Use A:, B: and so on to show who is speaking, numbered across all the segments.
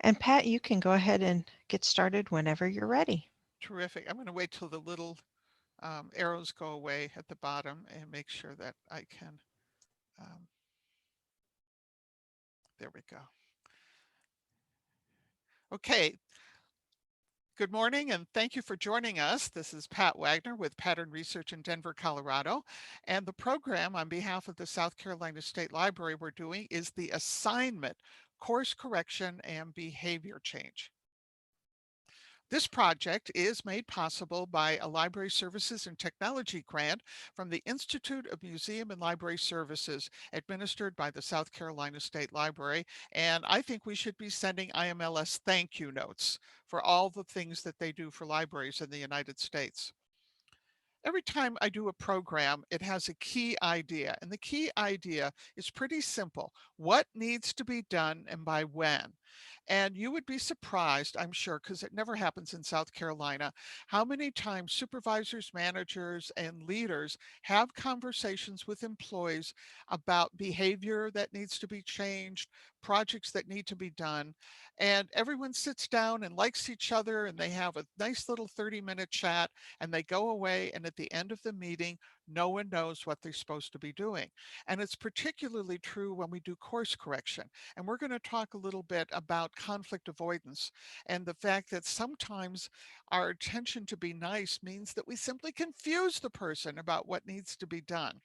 A: And Pat, you can go ahead and get started whenever you're ready.
B: Terrific. I'm going to wait till the little arrows go away at the bottom and make sure that I can. Um, there we go. Okay. Good morning and thank you for joining us. This is Pat Wagner with Pattern Research in Denver, Colorado. And the program on behalf of the South Carolina State Library we're doing is the assignment, course correction, and behavior change. This project is made possible by a Library Services and Technology grant from the Institute of Museum and Library Services, administered by the South Carolina State Library. And I think we should be sending IMLS thank you notes for all the things that they do for libraries in the United States. Every time I do a program, it has a key idea, and the key idea is pretty simple. What needs to be done and by when? And you would be surprised, I'm sure, because it never happens in South Carolina, how many times supervisors, managers, and leaders have conversations with employees about behavior that needs to be changed, projects that need to be done. And everyone sits down and likes each other, and they have a nice little 30-minute chat, and they go away. And at the end of the meeting, no one knows what they're supposed to be doing. And it's particularly true when we do course correction. And we're going to talk a little bit about conflict avoidance and the fact that sometimes our attention to be nice means that we simply confuse the person about what needs to be done.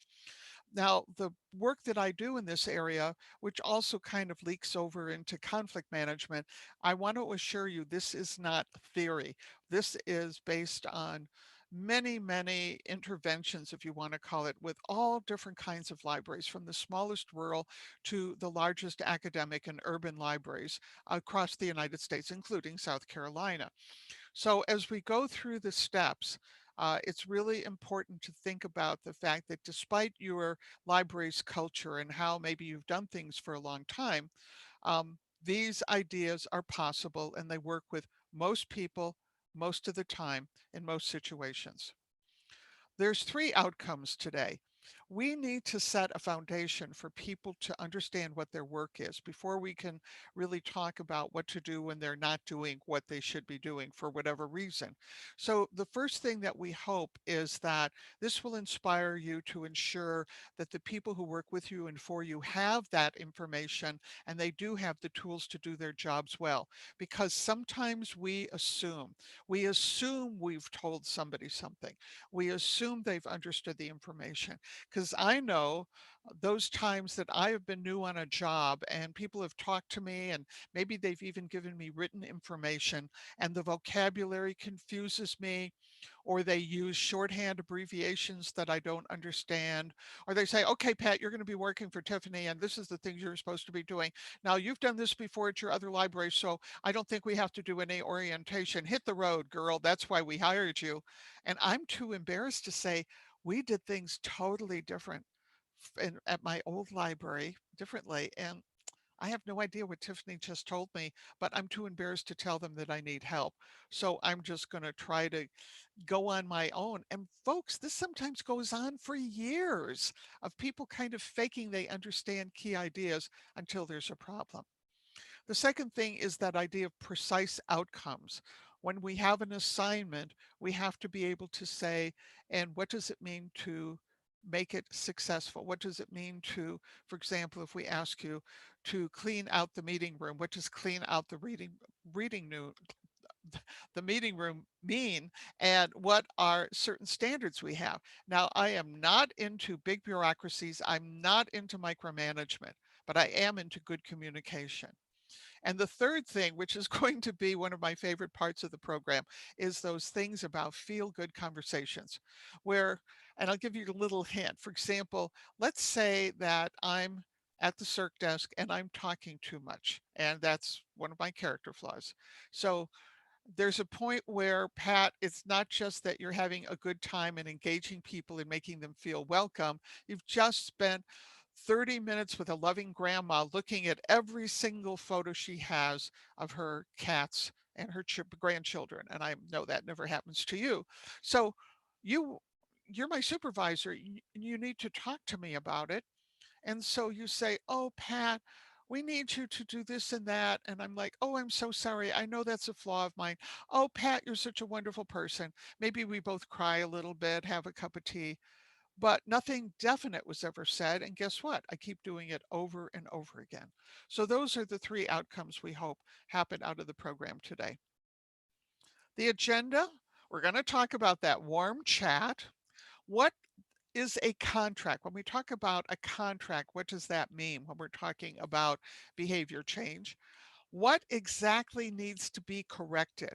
B: Now, the work that I do in this area, which also kind of leaks over into conflict management, I want to assure you this is not theory. This is based on many, many interventions, if you want to call it, with all different kinds of libraries, from the smallest rural to the largest academic and urban libraries across the United States, including South Carolina. So as we go through the steps, it's really important to think about the fact that despite your library's culture and how maybe you've done things for a long time, these ideas are possible and they work with most people most of the time in most situations. There's three outcomes today. We need to set a foundation for people to understand what their work is before we can really talk about what to do when they're not doing what they should be doing for whatever reason. So the first thing that we hope is that this will inspire you to ensure that the people who work with you and for you have that information and they do have the tools to do their jobs well. Because sometimes we assume we've told somebody something. We assume they've understood the information. Because I know those times that I have been new on a job and people have talked to me and maybe they've even given me written information and the vocabulary confuses me, or they use shorthand abbreviations that I don't understand, or they say, okay, Pat, you're going to be working for Tiffany and this is the things you're supposed to be doing. Now, you've done this before at your other library, so I don't think we have to do any orientation. Hit the road, girl. That's why we hired you. And I'm too embarrassed to say, we did things totally different at my old library differently. And I have no idea what Tiffany just told me, but I'm too embarrassed to tell them that I need help. So I'm just going to try to go on my own. And folks, this sometimes goes on for years of people kind of faking they understand key ideas until there's a problem. The second thing is that idea of precise outcomes. When we have an assignment, we have to be able to say, and what does it mean to make it successful? What does it mean to, for example, if we ask you to clean out the meeting room, what does clean out the reading new the meeting room mean, and what are certain standards we have? Now, I am not into big bureaucracies. I'm not into micromanagement, but I am into good communication. And the third thing, which is going to be one of my favorite parts of the program, is those things about feel good conversations where, and I'll give you a little hint. For example, let's say that I'm at the circ desk and I'm talking too much, and that's one of my character flaws. So there's a point where, Pat, it's not just that you're having a good time and engaging people and making them feel welcome. You've just spent 30 minutes with a loving grandma looking at every single photo she has of her cats and her grandchildren. And I know that never happens to you. So you you're my supervisor. You need to talk to me about it. And so you say, "Oh, Pat, we need you to do this and that. And I'm like, oh, I'm so sorry. I know that's a flaw of mine. Oh, Pat, you're such a wonderful person. Maybe we both cry a little bit, have a cup of tea, but nothing definite was ever said. And guess what? I keep doing it over and over again. So those are the three outcomes we hope happen out of the program today. The agenda, we're going to talk about that warm chat. What is a contract? When we talk about a contract, what does that mean when we're talking about behavior change? What exactly needs to be corrected?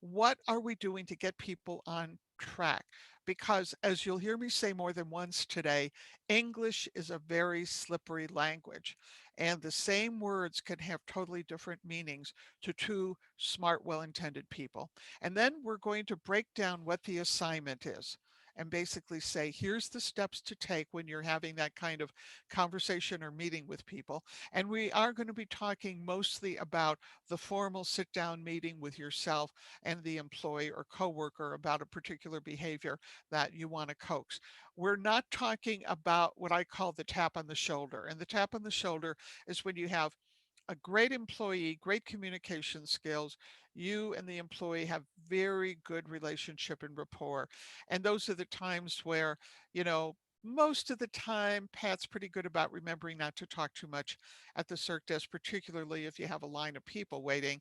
B: What are we doing to get people on track? Because as you'll hear me say more than once today, English is a very slippery language, and the same words can have totally different meanings to two smart, well-intended people. And then we're going to break down what the assignment is and basically say, here's the steps to take when you're having that kind of conversation or meeting with people. And we are going to be talking mostly about the formal sit down meeting with yourself and the employee or coworker about a particular behavior that you want to coax. We're not talking about what I call the tap on the shoulder. And the tap on the shoulder is when you have a great employee, great communication skills. You and the employee have very good relationship and rapport. And those are the times where, you know, most of the time, Pat's pretty good about remembering not to talk too much at the circ desk, particularly if you have a line of people waiting.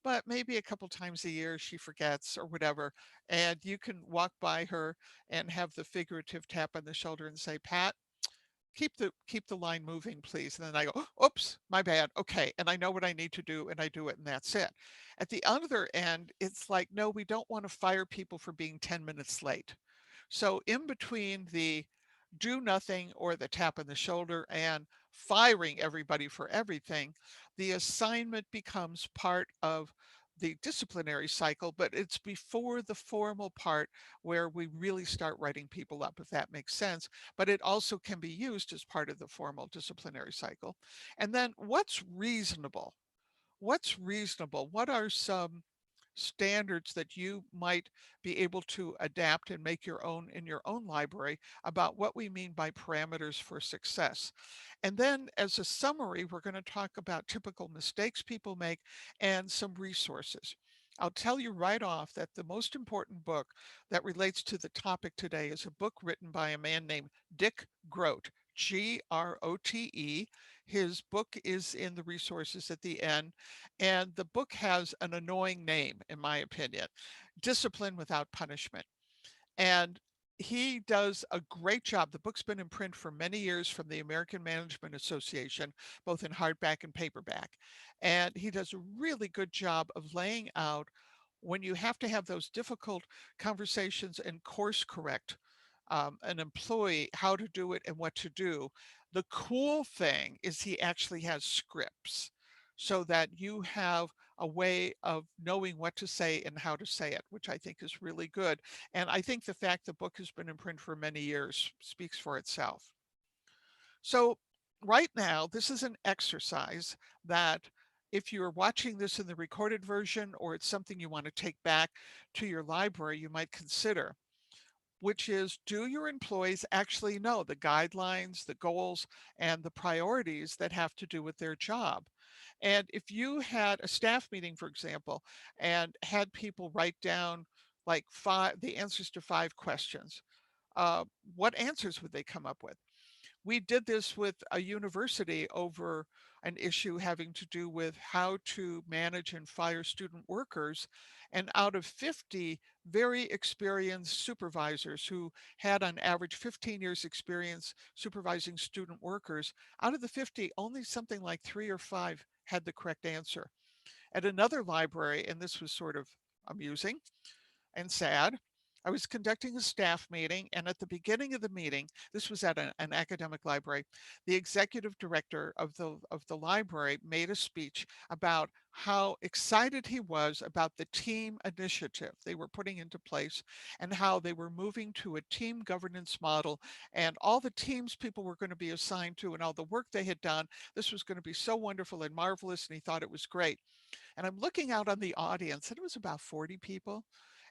B: But maybe a couple times a year she forgets or whatever. And you can walk by her and have the figurative tap on the shoulder and say, Pat, keep the line moving, please. And then I go, oops, my bad. Okay. And I know what I need to do and I do it and that's it. At the other end, it's like, no, we don't want to fire people for being 10 minutes late. So in between the do nothing or the tap on the shoulder and firing everybody for everything, the assignment becomes part of the disciplinary cycle, but it's before the formal part where we really start writing people up, if that makes sense. But it also can be used as part of the formal disciplinary cycle. And then what's reasonable? What's reasonable? What are some standards that you might be able to adapt and make your own in your own library about what we mean by parameters for success? And then as a summary, we're going to talk about typical mistakes people make and some resources. I'll tell you right off that the most important book that relates to the topic today is a book written by a man named Dick Grote, Grote. His book is in the resources at the end, and the book has an annoying name, in my opinion, Discipline Without Punishment. And he does a great job. The book's been in print for many years from the American Management Association, both in hardback and paperback. And he does a really good job of laying out when you have to have those difficult conversations and course correct an employee, how to do it and what to do. The cool thing is he actually has scripts so that you have a way of knowing what to say and how to say it, which I think is really good. And I think the fact the book has been in print for many years speaks for itself. So right now, this is an exercise that if you're watching this in the recorded version or it's something you want to take back to your library, you might consider, which is, do your employees actually know the guidelines, the goals, and the priorities that have to do with their job? And if you had a staff meeting, for example, and had people write down like the answers to 5 questions, uh, what answers would they come up with? We did this with a university over an issue having to do with how to manage and fire student workers. And out of 50 very experienced supervisors who had on average 15 years experience supervising student workers, out of the 50, only something like 3 or 5 had the correct answer. At another library, and this was sort of amusing and sad, I was conducting a staff meeting, and at the beginning of the meeting, this was at an academic library, the executive director of the library made a speech about how excited he was about the team initiative they were putting into place and how they were moving to a team governance model and all the teams people were going to be assigned to and all the work they had done. This was going to be so wonderful and marvelous, and he thought it was great. And I'm looking out on the audience, and it was about 40 people.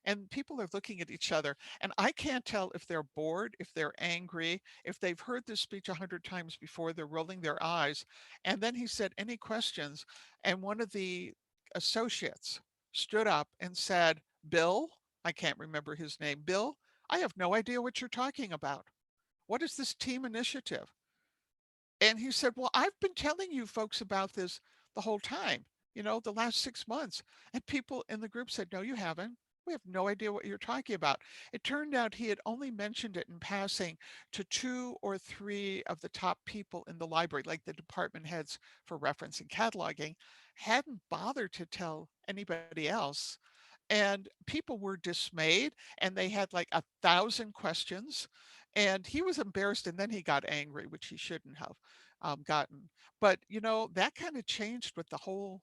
B: and people are looking at each other, and I can't tell if they're bored, if they're angry, if they've heard this speech 100 times before, they're rolling their eyes. And then he said, "Any questions?" And one of the associates stood up and said, "Bill," I can't remember his name, "Bill, I have no idea what you're talking about. What is this team initiative?" And he said, "Well, I've been telling you folks about this the whole time, the last 6 months." And people in the group said, "No, you haven't. We have no idea what you're talking about." It turned out he had only mentioned it in passing to 2 or 3 of the top people in the library, like the department heads for reference and cataloging, hadn't bothered to tell anybody else. And people were dismayed, and they had like 1,000 questions, and he was embarrassed, and then he got angry, which he shouldn't have gotten. But that kind of changed what the whole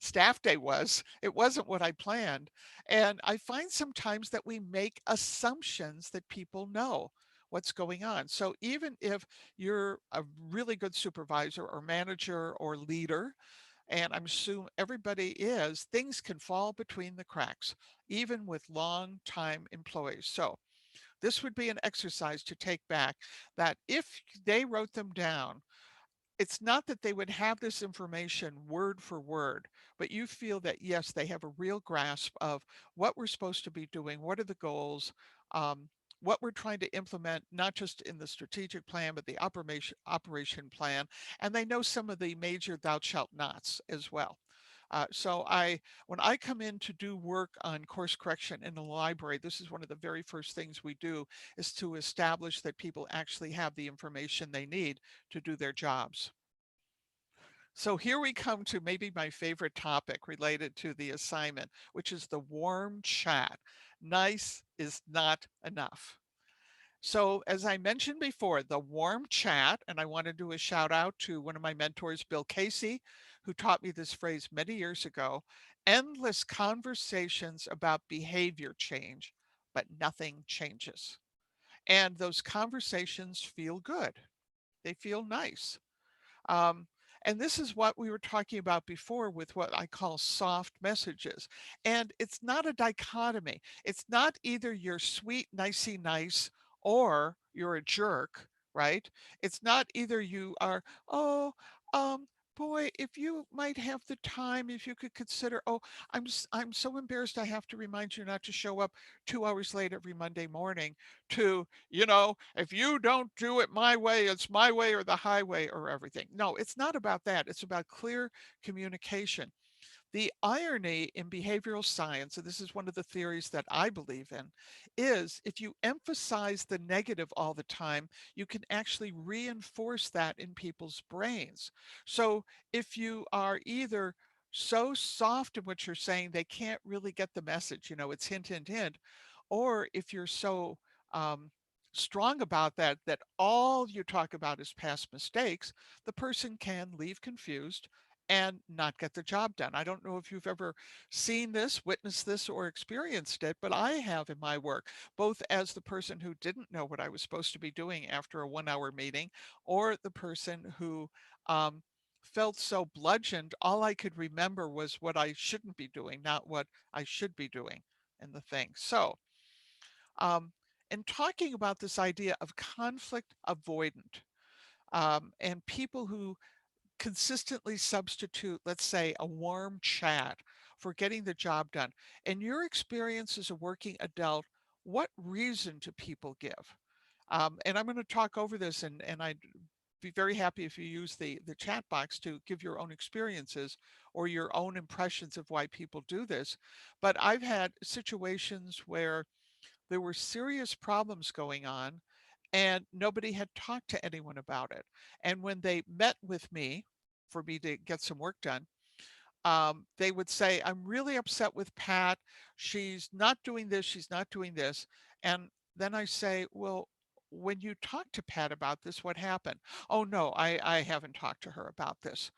B: staff day was. It wasn't what I planned. And I find sometimes that we make assumptions that people know what's going on. So even if you're a really good supervisor or manager or leader, and I'm assuming everybody is, things can fall between the cracks, even with long time employees. So this would be an exercise to take back, that if they wrote them down, it's not that they would have this information word for word, but you feel that yes, they have a real grasp of what we're supposed to be doing, what are the goals, um, what we're trying to implement, not just in the strategic plan, but the operation plan, and they know some of the major thou shalt nots as well. When I come in to do work on course correction in the library, this is one of the very first things we do, is to establish that people actually have the information they need to do their jobs. So here we come to maybe my favorite topic related to the assignment, which is the warm chat. Nice is not enough. So, as I mentioned before, the warm chat, and I want to do a shout out to one of my mentors, Bill Casey, who taught me this phrase many years ago: endless conversations about behavior change, but nothing changes. And those conversations feel good, they feel nice. Um, and this is what we were talking about before with what I call soft messages. And it's not a dichotomy. It's not either you're sweet, nicey nice, or you're a jerk, right? It's not either you are, oh, um, boy, if you might have the time, if you could consider, oh, I'm so embarrassed I have to remind you not to show up 2 hours late every Monday morning, to, if you don't do it my way, it's my way or the highway or everything. No, it's not about that. It's about clear communication. The irony in behavioral science, and this is one of the theories that I believe in, is if you emphasize the negative all the time, you can actually reinforce that in people's brains. So if you are either so soft in what you're saying, they can't really get the message, it's hint, hint, hint, or if you're so um, strong about that, that all you talk about is past mistakes, the person can leave confused and not get the job done. I don't know if you've ever seen this, witnessed this, or experienced it, but I have in my work, both as the person who didn't know what I was supposed to be doing after a 1 hour meeting, or the person who um, felt so bludgeoned, all I could remember was what I shouldn't be doing, not what I should be doing in the thing. So, um, and talking about this idea of conflict avoidant, and people who consistently substitute, let's say, a warm chat for getting the job done. In your experience as a working adult, what reason do people give? And I'm going to talk over this, and I'd be very happy if you use the chat box to give your own experiences or your own impressions of why people do this. But I've had situations where there were serious problems going on and nobody had talked to anyone about it. And when they met with me for me to get some work done, they would say, "I'm really upset with Pat. She's not doing this. She's not doing this." And then I say, "Well, when you talked to Pat about this, what happened?" "Oh, no, I haven't talked to her about this."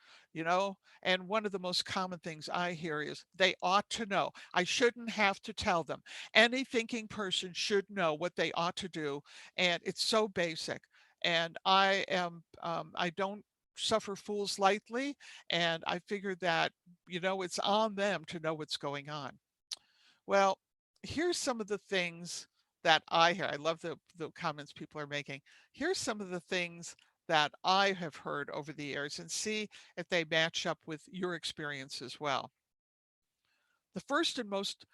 B: And one of the most common things I hear is, "They ought to know. I shouldn't have to tell them. Any thinking person should know what they ought to do. And it's so basic. And I don't suffer fools lightly. And I figured that it's on them to know what's going on." Well, here's some of the things that I hear. I love the comments people are making. Here's some of the things that I have heard over the years and see if they match up with your experience as well. The first and most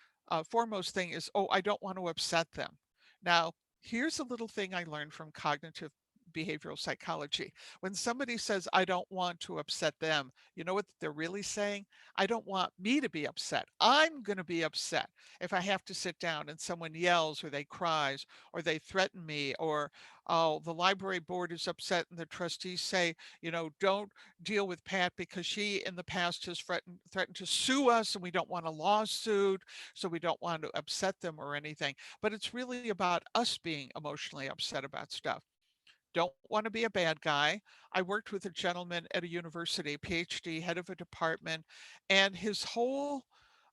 B: foremost thing is, oh, I don't want to upset them. Now, here's a little thing I learned from cognitive behavioral psychology. When somebody says, I don't want to upset them, you know what they're really saying? I don't want me to be upset. I'm going to be upset if I have to sit down and someone yells or they cries or they threaten me or, oh, the library board is upset and the trustees say, don't deal with Pat because she in the past has threatened to sue us and we don't want a lawsuit, so we don't want to upset them or anything. But it's really about us being emotionally upset about stuff. Don't want to be a bad guy. I worked with a gentleman at a university, a PhD, head of a department, and his whole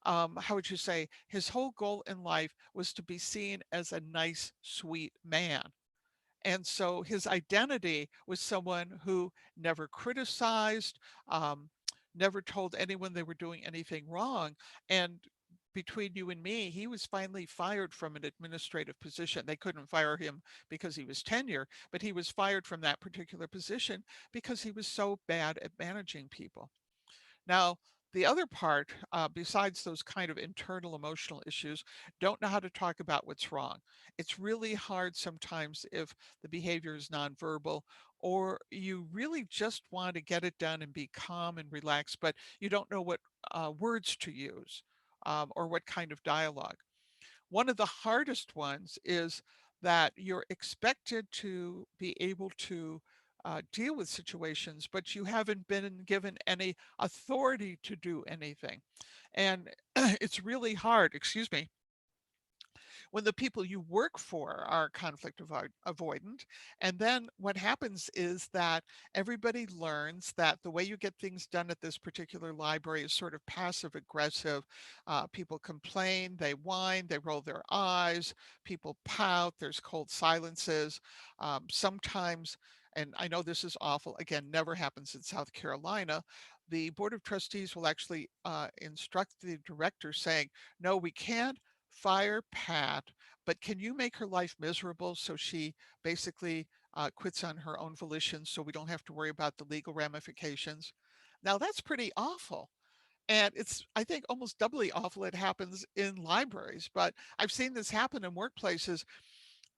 B: how would you say, his whole goal in life was to be seen as a nice, sweet man. And so his identity was someone who never criticized, um, never told anyone they were doing anything wrong. And between you and me, he was finally fired from an administrative position. They couldn't fire him because he was tenure, but he was fired from that particular position because he was so bad at managing people. Now, the other part, besides those kind of internal emotional issues, don't know how to talk about what's wrong. It's really hard sometimes if the behavior is nonverbal or you really just want to get it done and be calm and relaxed, but you don't know what words to use or what kind of dialogue. One of the hardest ones is that you're expected to be able to deal with situations, but you haven't been given any authority to do anything. And it's really hard, excuse me, when the people you work for are conflict avoidant. And then what happens is that everybody learns that the way you get things done at this particular library is sort of passive aggressive. People complain, they whine, they roll their eyes, people pout, there's cold silences. Sometimes, and I know this is awful, again, never happens in South Carolina. The Board of Trustees will actually instruct the director saying, no, we can't fire Pat, but can you make her life miserable so she basically quits on her own volition so we don't have to worry about the legal ramifications? Now, that's pretty awful. And it's, I think, almost doubly awful it happens in libraries. But I've seen this happen in workplaces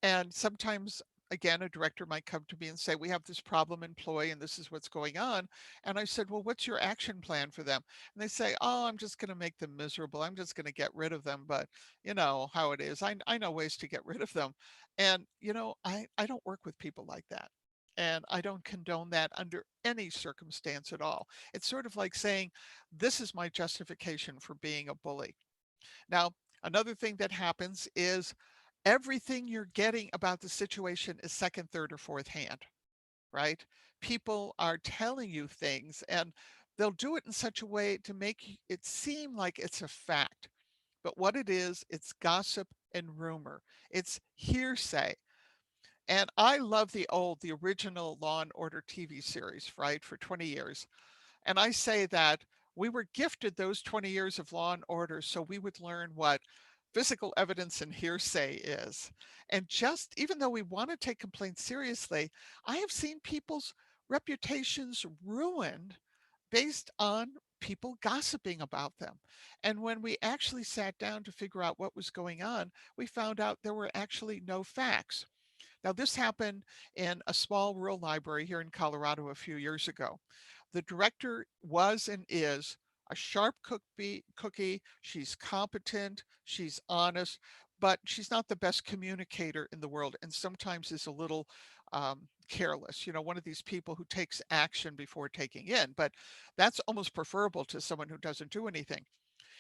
B: and sometimes, again, a director might come to me and say, we have this problem employee and this is what's going on. And I said, well, what's your action plan for them? And they say, oh, I'm just going to make them miserable. I'm just going to get rid of them. But you know how it is. I know ways to get rid of them. And, I don't work with people like that. And I don't condone that under any circumstance at all. It's sort of like saying, this is my justification for being a bully. Now, another thing that happens is everything you're getting about the situation is second, third, or fourth hand, right? People are telling you things and they'll do it in such a way to make it seem like it's a fact. But what it is, it's gossip and rumor. It's hearsay. And I love the original Law and Order TV series, right, for 20 years. And I say that we were gifted those 20 years of law and order so we would learn what physical evidence and hearsay is. And just even though we want to take complaints seriously, I have seen people's reputations ruined based on people gossiping about them. And when we actually sat down to figure out what was going on, we found out there were actually no facts. Now, this happened in a small rural library here in Colorado a few years ago. The director was and is a sharp cookie. She's competent, she's honest, but she's not the best communicator in the world and sometimes is a little careless. One of these people who takes action before taking in, but that's almost preferable to someone who doesn't do anything.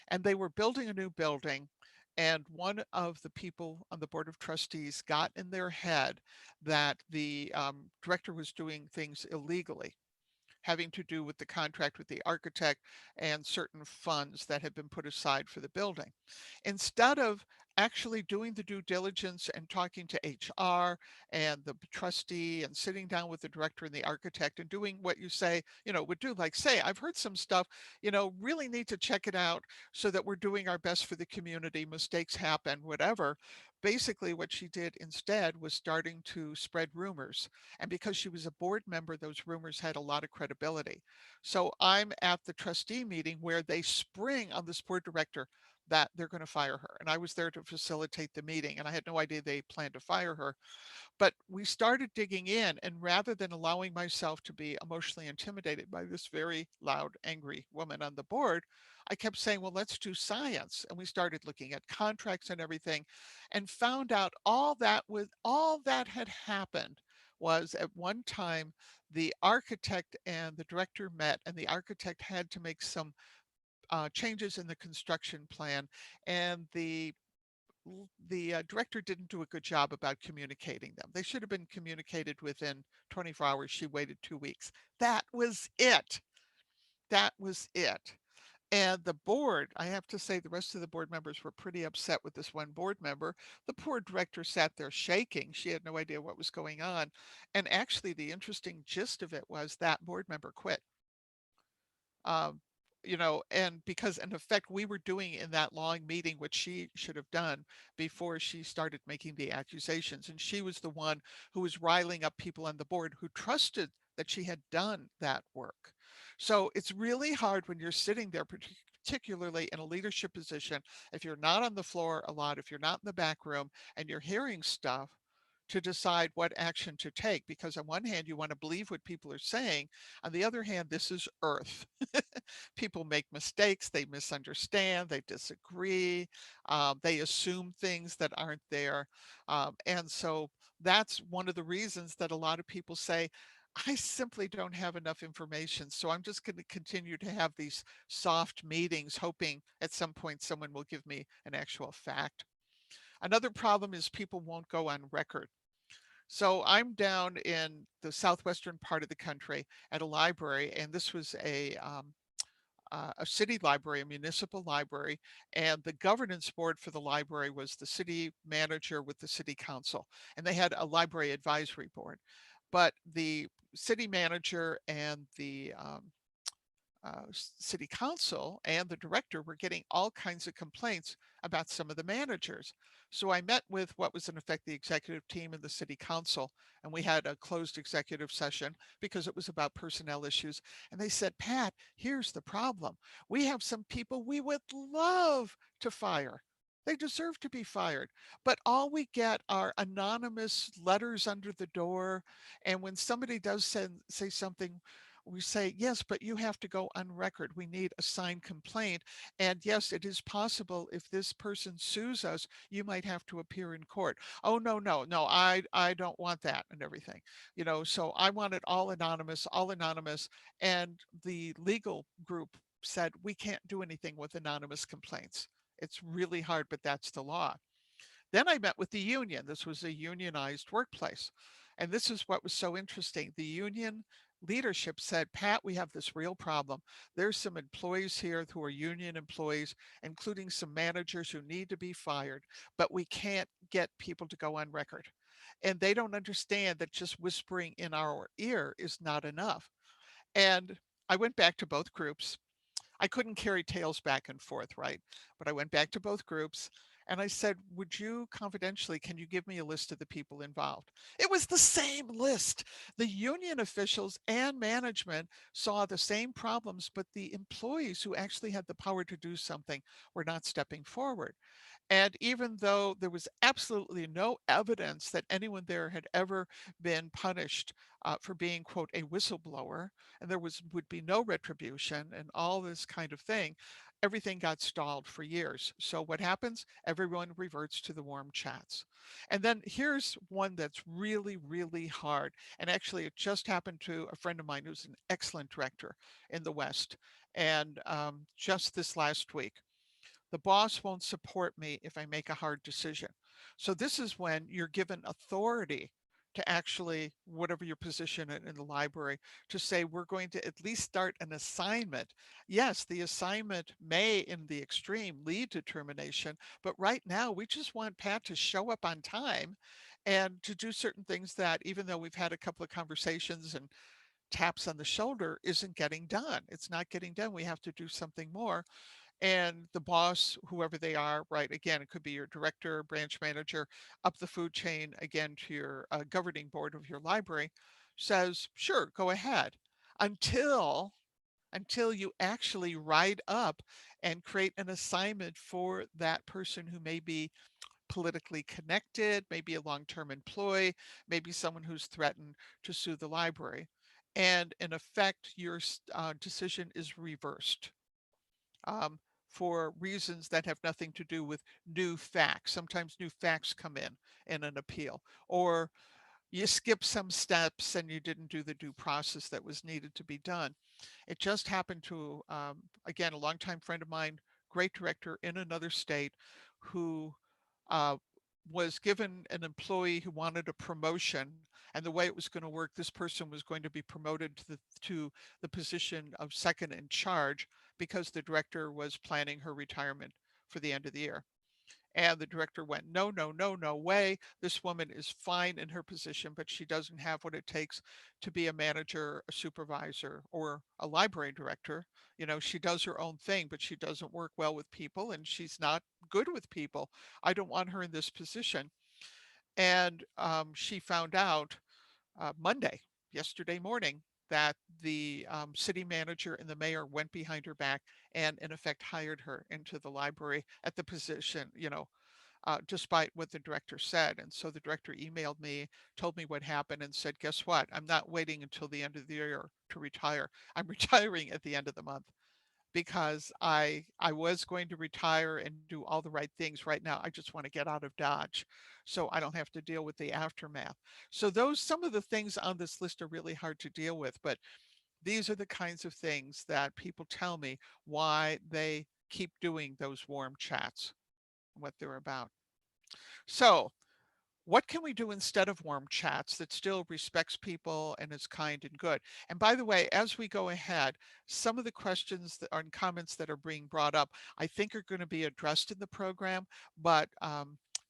B: And they were building a new building. And one of the people on the board of trustees got in their head that the director was doing things illegally, having to do with the contract with the architect and certain funds that had been put aside for the building. Instead of actually doing the due diligence and talking to HR and the trustee and sitting down with the director and the architect and doing what you say, would do, like say, I've heard some stuff, really need to check it out so that we're doing our best for the community. Mistakes happen, whatever. Basically, what she did instead was starting to spread rumors. And because she was a board member, those rumors had a lot of credibility. So I'm at the trustee meeting where they spring on this board director that they're going to fire her. And I was there to facilitate the meeting, and I had no idea they planned to fire her. But we started digging in, and rather than allowing myself to be emotionally intimidated by this very loud, angry woman on the board, I kept saying, well, let's do science. And we started looking at contracts and everything and found out all that had happened was at one time the architect and the director met, and the architect had to make some changes in the construction plan, and the director didn't do a good job about communicating them. They should have been communicated within 24 hours. She waited 2 weeks. That was it. That was it. And the board, I have to say, the rest of the board members were pretty upset with this one board member. The poor director sat there shaking. She had no idea what was going on. And actually, the interesting gist of it was that board member quit. Um, and because in effect we were doing in that long meeting what she should have done before she started making the accusations. And she was the one who was riling up people on the board who trusted that she had done that work. So it's really hard when you're sitting there, particularly in a leadership position, if you're not on the floor a lot, if you're not in the back room and you're hearing stuff, to decide what action to take. Because on one hand, you want to believe what people are saying. On the other hand, this is Earth. People make mistakes, they misunderstand, they disagree, they assume things that aren't there. And so that's one of the reasons that a lot of people say, I simply don't have enough information. So I'm just going to continue to have these soft meetings, hoping at some point someone will give me an actual fact. Another problem is people won't go on record. So I'm down in the southwestern part of the country at a library, and this was a city library, a municipal library, and the governance board for the library was the city manager with the city council, and they had a library advisory board. But the city manager and the city council and the director were getting all kinds of complaints about some of the managers. So I met with what was in effect the executive team and the city council, and we had a closed executive session because it was about personnel issues. And they said, Pat, here's the problem. We have some people we would love to fire. They deserve to be fired. But all we get are anonymous letters under the door. And when somebody does say something, we say, yes, but you have to go on record. We need a signed complaint. And yes, it is possible if this person sues us, you might have to appear in court. Oh, no, no, no, I don't want that and everything. So I want it all anonymous, all anonymous. And the legal group said, we can't do anything with anonymous complaints. It's really hard, but that's the law. Then I met with the union. This was a unionized workplace. And this is what was so interesting. The union leadership said, Pat, we have this real problem. There's some employees here who are union employees, including some managers who need to be fired, but we can't get people to go on record. And they don't understand that just whispering in our ear is not enough. And I went back to both groups. I couldn't carry tales back and forth, right? But I went back to both groups and I said, would you confidentially, can you give me a list of the people involved? It was the same list. The union officials and management saw the same problems, but the employees who actually had the power to do something were not stepping forward. And even though there was absolutely no evidence that anyone there had ever been punished for being, quote, a whistleblower, and would be no retribution and all this kind of thing, everything got stalled for years. So what happens? Everyone reverts to the warm chats. And then here's one that's really, really hard. And actually, it just happened to a friend of mine who's an excellent director in the West. And just this last week, the boss won't support me if I make a hard decision. So this is when you're given authority to actually, whatever your position in the library, to say we're going to at least start an assignment. Yes, the assignment may, in the extreme, lead to termination, but right now we just want Pat to show up on time and to do certain things that, even though we've had a couple of conversations and taps on the shoulder, isn't getting done. It's not getting done. We have to do something more. And the boss, whoever they are, right, again, it could be your director, branch manager, up the food chain, again, to your governing board of your library, says, sure, go ahead, until you actually write up and create an assignment for that person who may be politically connected, maybe a long-term employee, maybe someone who's threatened to sue the library. And in effect, your decision is reversed, um, for reasons that have nothing to do with new facts. Sometimes new facts come in an appeal, or you skip some steps and you didn't do the due process that was needed to be done. It just happened to, again, a longtime friend of mine, great director in another state, who uh, was given an employee who wanted a promotion. And the way it was going to work, this person was going to be promoted to the position of second in charge, because the director was planning her retirement for the end of the year. And the director went, no, no, no, no way. This woman is fine in her position, but she doesn't have what it takes to be a manager, a supervisor, or a library director. You know, she does her own thing, but she doesn't work well with people, and she's not good with people. I don't want her in this position. And she found out Monday, yesterday morning, that the city manager and the mayor went behind her back and, in effect, hired her into the library at the position, despite what the director said. And so the director emailed me, told me what happened, and said, guess what? I'm not waiting until the end of the year to retire. I'm retiring at the end of the month, because I was going to retire and do all the right things. Right now, I just want to get out of Dodge so I don't have to deal with the aftermath. So those, some of the things on this list are really hard to deal with, but these are the kinds of things that people tell me why they keep doing those warm chats, what they're about. So what can we do instead of warm chats that still respects people and is kind and good? And by the way, as we go ahead, some of the questions that are and comments that are being brought up, I think are going to be addressed in the program, but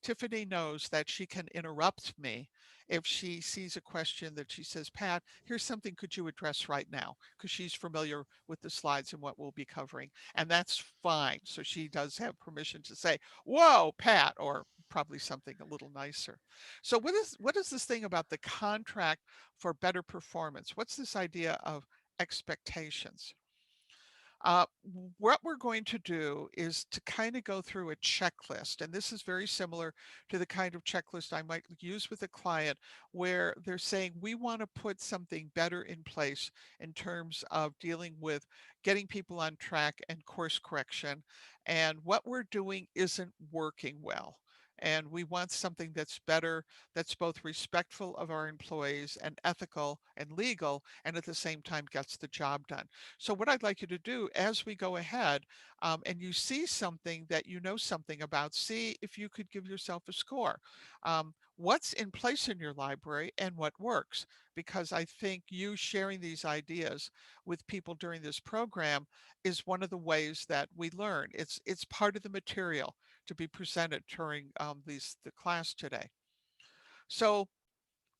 B: Tiffany knows that she can interrupt me if she sees a question that she says, Pat, here's something, could you address right now? Because she's familiar with the slides and what we'll be covering. And that's fine. So she does have permission to say, whoa, Pat, or probably something a little nicer. So what is this thing about the contract for better performance? What's this idea of expectations? Uh, what we're going to do is to kind of go through a checklist, and this is very similar to the kind of checklist I might use with a client, where they're saying we want to put something better in place in terms of dealing with getting people on track and course correction, and what we're doing isn't working well. And we want something that's better, that's both respectful of our employees and ethical and legal, and at the same time gets the job done. So what I'd like you to do as we go ahead, and you see something that you know something about, see if you could give yourself a score. What's in place in your library and what works? Because I think you sharing these ideas with people during this program is one of the ways that we learn. It's part of the material to be presented during the class today. So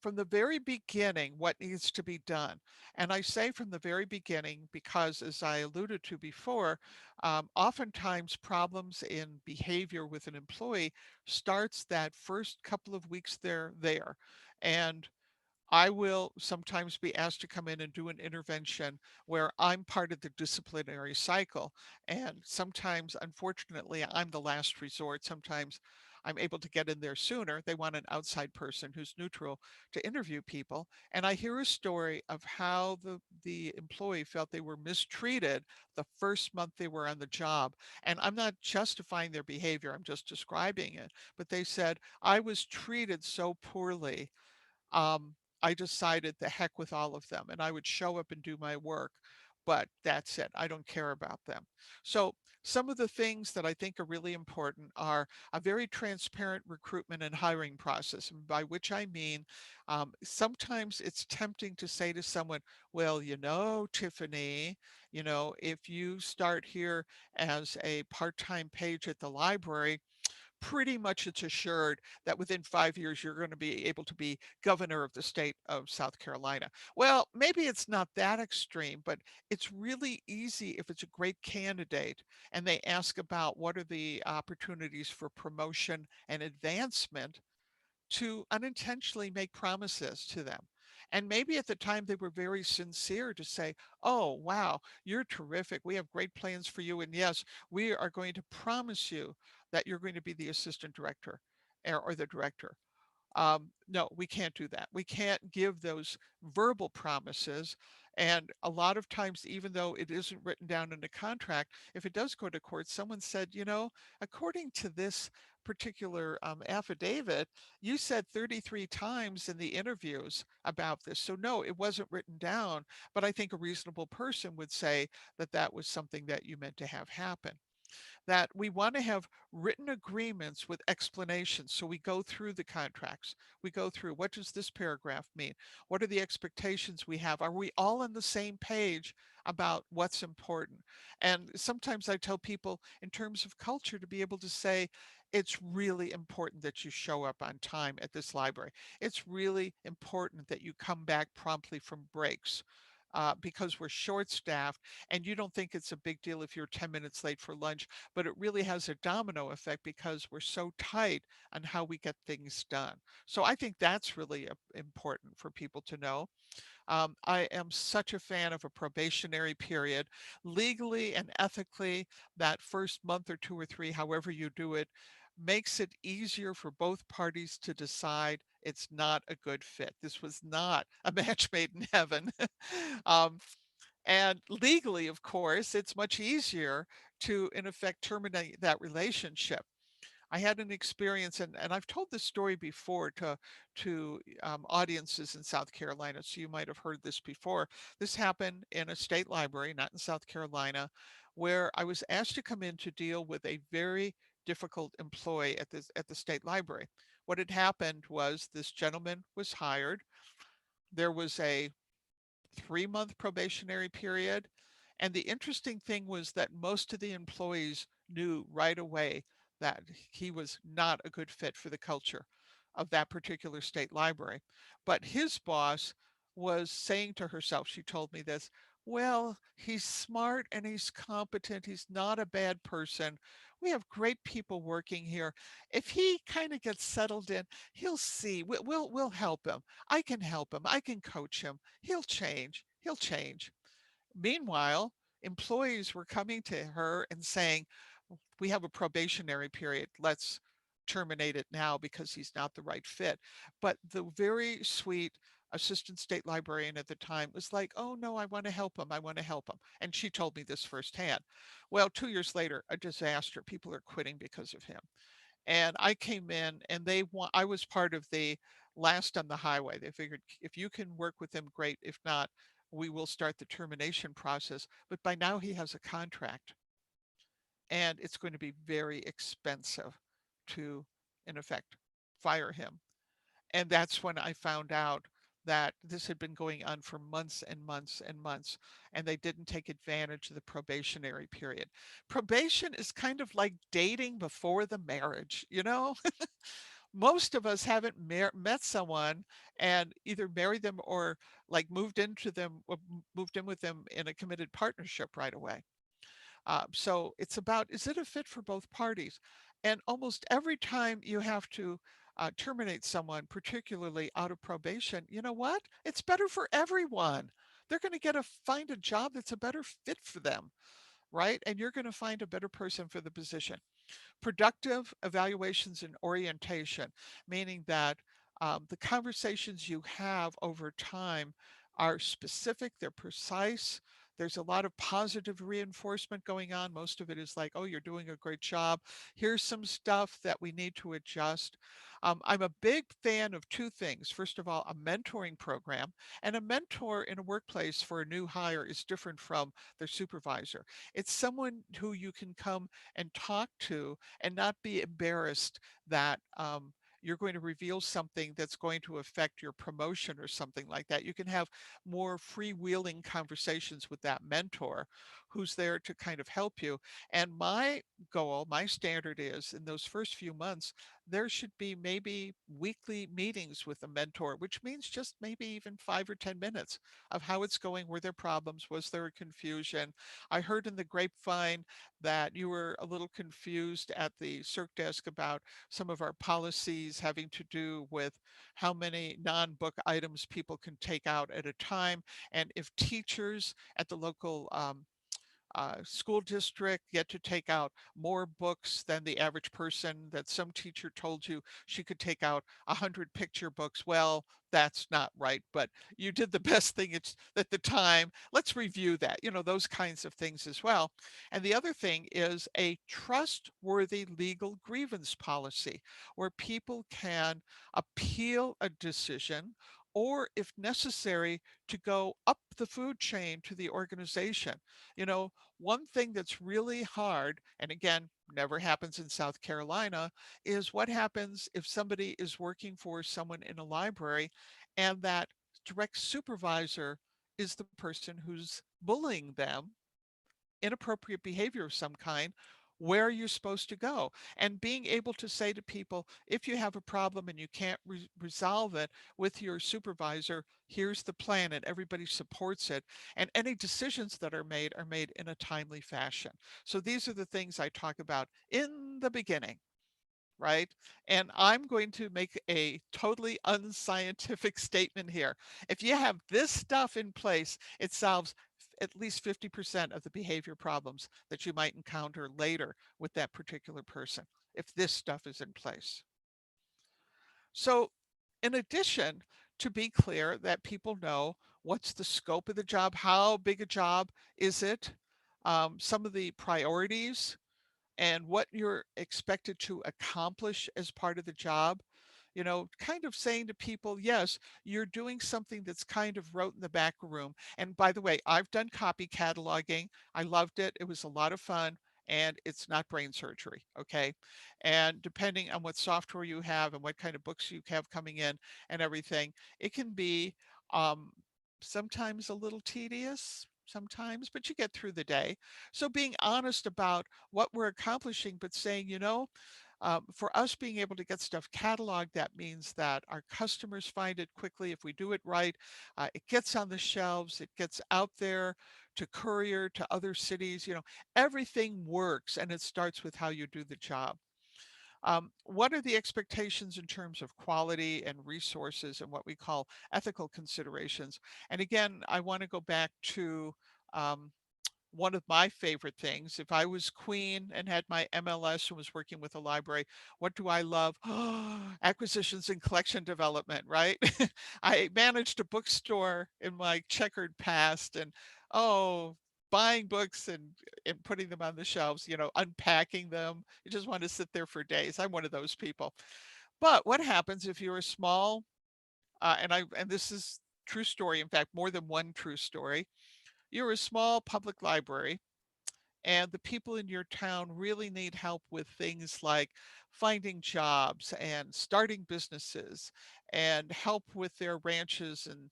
B: from the very beginning, what needs to be done. And I say from the very beginning because, as I alluded to before, oftentimes problems in behavior with an employee starts that first couple of weeks they're there. And I will sometimes be asked to come in and do an intervention where I'm part of the disciplinary cycle. And sometimes, unfortunately, I'm the last resort. Sometimes I'm able to get in there sooner. They want an outside person who's neutral to interview people. And I hear a story of how the employee felt they were mistreated the first month they were on the job. And I'm not justifying their behavior, I'm just describing it. But they said, I was treated so poorly, um, I decided the heck with all of them, and I would show up and do my work. but that's it. I don't care about them. So some of the things that I think are really important are a very transparent recruitment and hiring process, by which I mean sometimes it's tempting to say to someone, well, Tiffany, if you start here as a part-time page at the library, pretty much it's assured that within 5 years you're going to be able to be governor of the state of South Carolina. Well, maybe it's not that extreme, but it's really easy if it's a great candidate and they ask about what are the opportunities for promotion and advancement to unintentionally make promises to them. And maybe at the time they were very sincere to say, oh, wow, you're terrific. We have great plans for you. And yes, we are going to promise you that you're going to be the assistant director or the director. No, we can't do that. We can't give those verbal promises. And a lot of times, even though it isn't written down in a contract, if it does go to court, someone said, according to this particular affidavit, you said 33 times in the interviews about this. So, no, it wasn't written down. But I think a reasonable person would say that that was something that you meant to have happen, that we want to have written agreements with explanations. So we go through the contracts. We go through, what does this paragraph mean? What are the expectations we have? Are we all on the same page about what's important? And sometimes I tell people in terms of culture to be able to say, it's really important that you show up on time at this library. It's really important that you come back promptly from breaks. Because we're short staffed and you don't think it's a big deal if you're 10 minutes late for lunch, but it really has a domino effect because we're so tight on how we get things done. So I think that's really important for people to know. I am such a fan of a probationary period. Legally and ethically, that first month or two or three, however you do it, makes it easier for both parties to decide it's not a good fit. This was not a match made in heaven. um, and legally, of course, it's much easier to, in effect, terminate that relationship. I had an experience, and I've told this story before to audiences in South Carolina, so you might have heard this before. This happened in a state library, not in South Carolina, where I was asked to come in to deal with a very difficult employee at the state library. What had happened was this gentleman was hired. There was a 3-month probationary period. And the interesting thing was that most of the employees knew right away that he was not a good fit for the culture of that particular state library. But his boss was saying to herself, she told me this, well, he's smart and he's competent. He's not a bad person. We have great people working here. If he kind of gets settled in, he'll see. We'll help him. I can help him. I can coach him. He'll change. He'll change. Meanwhile, employees were coming to her and saying, we have a probationary period. Let's terminate it now because he's not the right fit. But the very sweet assistant state librarian at the time was like, oh no, I want to help him. I want to help him. And she told me this firsthand. Well, 2 years later, a disaster. People are quitting because of him. And I came in and I was part of the last on the highway. They figured if you can work with him, great. If not, we will start the termination process. But by now he has a contract and it's going to be very expensive to, in effect, fire him. And that's when I found out that this had been going on for months and months and months, and they didn't take advantage of the probationary period. Probation is kind of like dating before the marriage, you know? Most of us haven't met someone and either married them or like moved in with them in a committed partnership right away. So it's about, is it a fit for both parties? And almost every time you have to terminate someone, particularly out of probation, you know what? It's better for everyone. They're going to find a job that's a better fit for them, right? And you're going to find a better person for the position. Productive evaluations and orientation, meaning that the conversations you have over time are specific, they're precise, There's a lot of positive reinforcement going on. Most of it is like, oh, you're doing a great job. Here's some stuff that we need to adjust. I'm a big fan of two things. First of all, a mentoring program. And a mentor in a workplace for a new hire is different from their supervisor. It's someone who you can come and talk to and not be embarrassed that you're going to reveal something that's going to affect your promotion or something like that. You can have more freewheeling conversations with that mentor who's there to kind of help you. And my goal, my standard is in those first few months, there should be maybe weekly meetings with a mentor, which means just maybe even 5 or 10 minutes of how it's going. Were there problems? Was there a confusion? I heard in the grapevine that you were a little confused at the circ desk about some of our policies having to do with how many non-book items people can take out at a time. And if teachers at the local school district get to take out more books than the average person, that some teacher told you she could take out 100 picture books. Well, that's not right, but you did the best thing at the time. Let's review that, those kinds of things as well. And the other thing is a trustworthy legal grievance policy where people can appeal a decision or, if necessary, to go up the food chain to the organization. You know, one thing that's really hard, and again, never happens in South Carolina, is what happens if somebody is working for someone in a library and that direct supervisor is the person who's bullying them, inappropriate behavior of some kind. Where are you supposed to go? And being able to say to people, if you have a problem and you can't resolve it with your supervisor, here's the plan, and everybody supports it. And any decisions that are made in a timely fashion. So these are the things I talk about in the beginning, right? And I'm going to make a totally unscientific statement here. If you have this stuff in place, it solves at least 50% of the behavior problems that you might encounter later with that particular person, if this stuff is in place. So, in addition, to be clear that people know what's the scope of the job, how big a job is it, some of the priorities, and what you're expected to accomplish as part of the job. Kind of saying to people, yes, you're doing something that's kind of rote in the back room. And by the way, I've done copy cataloging. I loved it. It was a lot of fun. And it's not brain surgery. Okay. And depending on what software you have and what kind of books you have coming in and everything, it can be um, sometimes a little tedious, sometimes, but you get through the day. So being honest about what we're accomplishing, but saying, for us being able to get stuff cataloged, that means that our customers find it quickly. If we do it right, it gets on the shelves, it gets out there to courier, to other cities, everything works, and it starts with how you do the job. What are the expectations in terms of quality and resources and what we call ethical considerations? And again, I want to go back to um, one of my favorite things. If I was queen and had my MLS and was working with a library, what do I love? Acquisitions and collection development, right? I managed a bookstore in my checkered past, and oh, buying books and putting them on the shelves, unpacking them. You just want to sit there for days. I'm one of those people. But what happens if you're a small and this is true story, in fact, more than one true story. You're a small public library and the people in your town really need help with things like finding jobs and starting businesses and help with their ranches and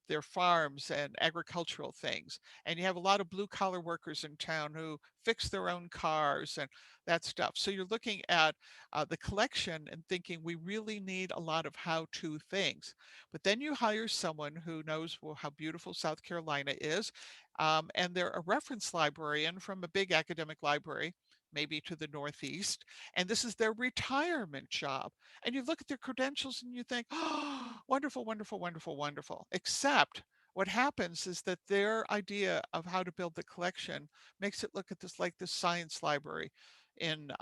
B: their farms and agricultural things. And you have a lot of blue collar workers in town who fix their own cars and that stuff. So you're looking at the collection and thinking we really need a lot of how to things. But then you hire someone who knows, well, how beautiful South Carolina is, and they're a reference librarian from a big academic library, maybe to the Northeast, and this is their retirement job. And you look at their credentials and you think, oh, wonderful, wonderful, wonderful, wonderful. Except what happens is that their idea of how to build the collection makes it look at this like the science library in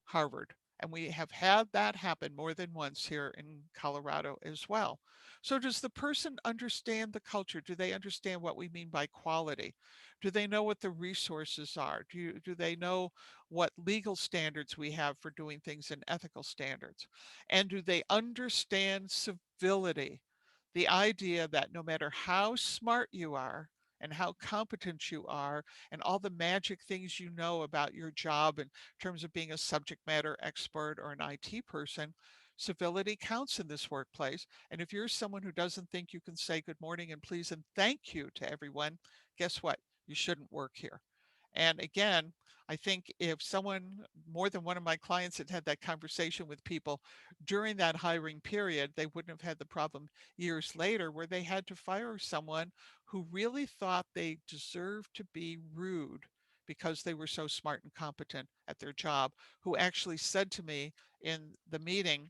B: Harvard. And we have had that happen more than once here in Colorado as well. So does the person understand the culture? Do they understand what we mean by quality? Do they know what the resources are? Do they know what legal standards we have for doing things and ethical standards? And do they understand civility? The idea that no matter how smart you are and how competent you are and all the magic things you know about your job in terms of being a subject matter expert or an IT person, civility counts in this workplace. And if you're someone who doesn't think you can say good morning and please and thank you to everyone, guess what? You shouldn't work here. And again, I think if someone, more than one of my clients had had that conversation with people during that hiring period, they wouldn't have had the problem years later where they had to fire someone who really thought they deserved to be rude because they were so smart and competent at their job, who actually said to me in the meeting,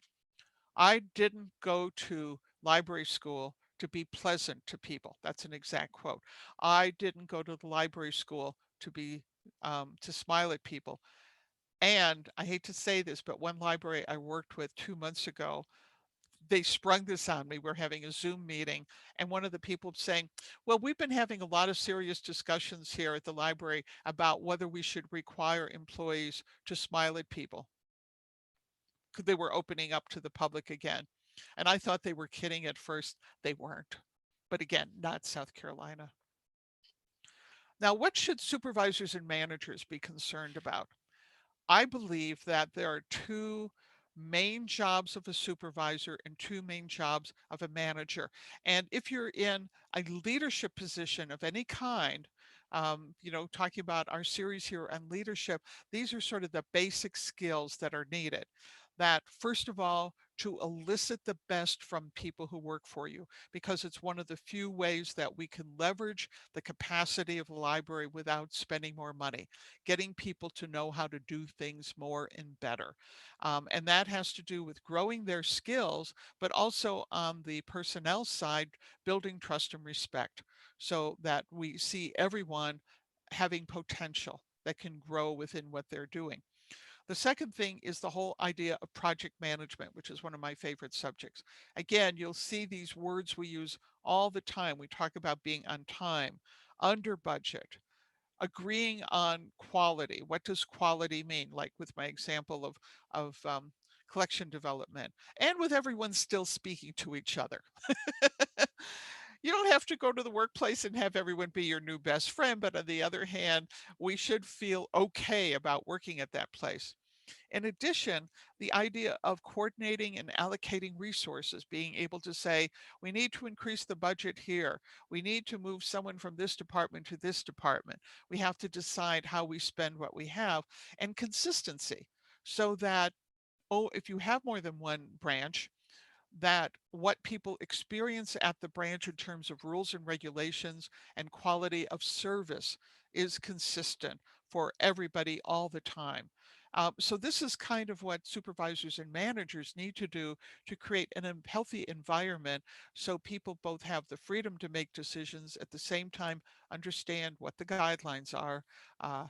B: I didn't go to library school to be pleasant to people. That's an exact quote. I didn't go to the library school to be to smile at people. And I hate to say this, but one library I worked with 2 months ago, they sprung this on me. We're having a Zoom meeting, and one of the people saying, well, we've been having a lot of serious discussions here at the library about whether we should require employees to smile at people. 'Cause they were opening up to the public again. And I thought they were kidding at first. They weren't. But again, not South Carolina. Now, what should supervisors and managers be concerned about? I believe that there are two main jobs of a supervisor and two main jobs of a manager. And if you're in a leadership position of any kind, talking about our series here on leadership, these are sort of the basic skills that are needed. That, first of all, to elicit the best from people who work for you, because it's one of the few ways that we can leverage the capacity of the library without spending more money, getting people to know how to do things more and better. And that has to do with growing their skills, but also on the personnel side, building trust and respect so that we see everyone having potential that can grow within what they're doing. The second thing is the whole idea of project management, which is one of my favorite subjects. Again, you'll see these words we use all the time. We talk about being on time, under budget, agreeing on quality. What does quality mean? Like with my example of collection development, and with everyone still speaking to each other. You don't have to go to the workplace and have everyone be your new best friend, but on the other hand, we should feel okay about working at that place. In addition, the idea of coordinating and allocating resources, being able to say, we need to increase the budget here. We need to move someone from this department to this department. We have to decide how we spend what we have, and consistency so that, oh, if you have more than one branch, that what people experience at the branch in terms of rules and regulations and quality of service is consistent for everybody all the time. So this is kind of what supervisors and managers need to do to create an healthy environment so people both have the freedom to make decisions at the same time understand what the guidelines are, uh,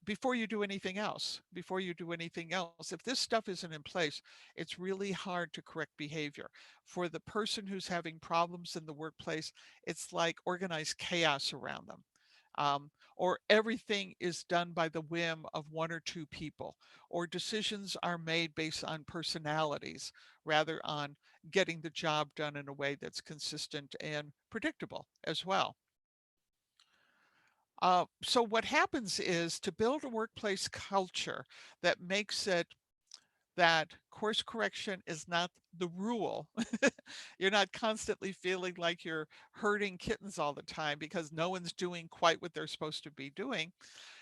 B: before you do anything else. Before you do anything else, if this stuff isn't in place, it's really hard to correct behavior. For the person who's having problems in the workplace, it's like organized chaos around them. Or everything is done by the whim of one or two people, or decisions are made based on personalities rather on getting the job done in a way that's consistent and predictable as well. So what happens is to build a workplace culture that makes it that course correction is not the rule. You're not constantly feeling like you're herding kittens all the time because no one's doing quite what they're supposed to be doing.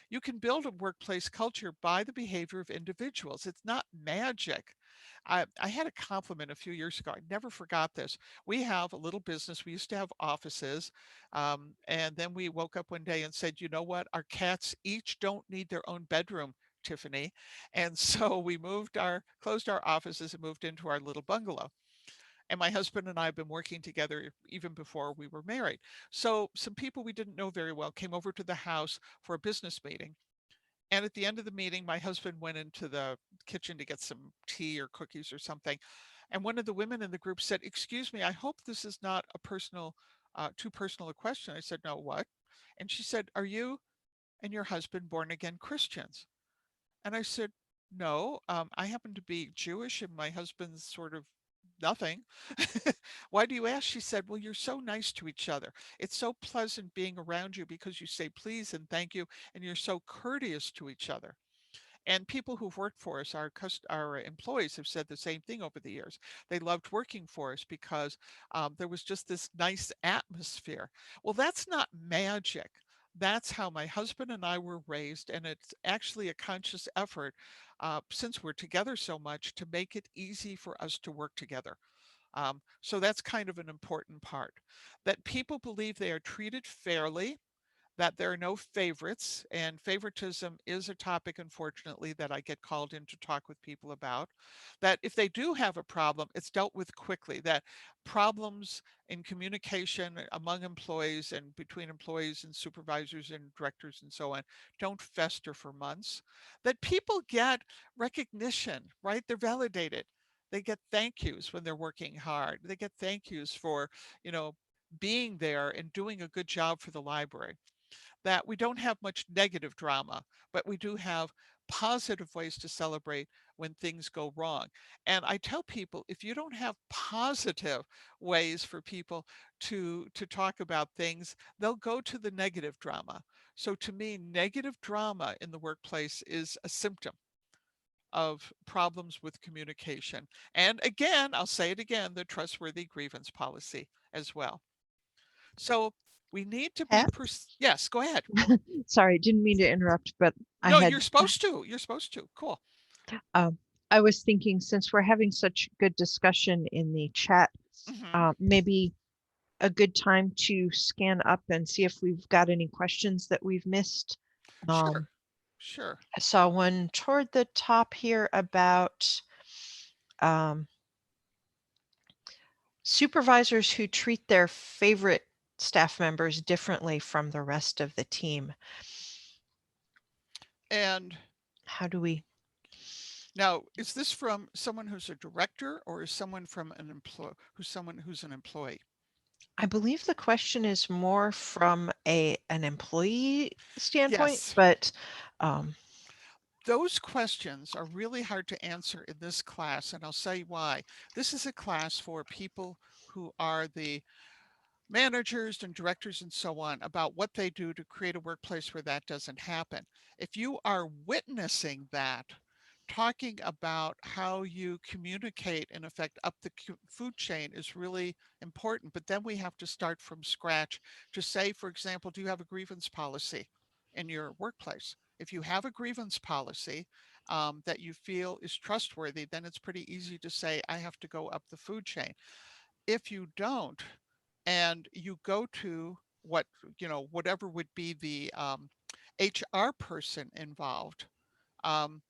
B: You can build a workplace culture by the behavior of individuals. It's not magic. I had a compliment a few years ago. I never forgot this. We have a little business. We used to have offices. And then we woke up one day and said, you know what? Our cats each don't need their own bedroom, Tiffany. And so we closed our offices and moved into our little bungalow. And my husband and I have been working together even before we were married. So some people we didn't know very well came over to the house for a business meeting. And at the end of the meeting, my husband went into the kitchen to get some tea or cookies or something. And one of the women in the group said, "Excuse me, I hope this is not a too personal a question." I said, "No, what?" And she said, "Are you and your husband born again Christians?" And I said, "No, I happen to be Jewish and my husband's sort of nothing." "Why do you ask?" She said, "Well, you're so nice to each other. It's so pleasant being around you because you say please and thank you, and you're so courteous to each other." And people who've worked for us, our employees, have said the same thing over the years. They loved working for us because there was just this nice atmosphere. Well, that's not magic. That's how my husband and I were raised, and it's actually a conscious effort, since we're together so much, to make it easy for us to work together. So that's kind of an important part. That people believe they are treated fairly, that there are no favorites, and favoritism is a topic, unfortunately, that I get called in to talk with people about. That if they do have a problem, it's dealt with quickly, that problems in communication among employees and between employees and supervisors and directors and so on don't fester for months. That people get recognition, right? They're validated. They get thank yous when they're working hard. They get thank yous for, you know, being there and doing a good job for the library. That we don't have much negative drama, but we do have positive ways to celebrate when things go wrong. And I tell people, if you don't have positive ways for people to talk about things, they'll go to the negative drama. So to me, negative drama in the workplace is a symptom of problems with communication. And again, I'll say it again, the trustworthy grievance policy as well. So we need to be
A: Pat?
B: yes, go ahead.
A: Sorry, didn't mean to interrupt, but I
B: No,
A: had
B: you're supposed to. You're supposed to. Cool.
A: um, I was thinking since we're having such good discussion in the chat,
B: Mhm.
A: maybe a good time to scan up and see if we've got any questions that we've missed. Um,
B: Sure. Sure.
A: I saw one toward the top here about um, supervisors who treat their favorite staff members differently from the rest of the team.
B: And
A: How do we?
B: now, is this from someone who's a director or is someone from someone who's an employee?
A: I believe the question is more from an employee standpoint,
B: Yes.
A: but um,
B: Those questions are really hard to answer in this class, and I'll say why. This is a class for people who are the managers and directors and so on about what they do to create a workplace where that doesn't happen. If you are witnessing that, talking about how you communicate in effect up the food chain is really important. But then we have to start from scratch to say, for example, do you have a grievance policy in your workplace? If you have a grievance policy that you feel is trustworthy, then it's pretty easy to say, I have to go up the food chain. If you don't, and you go to whatever would be the HR person involved, um,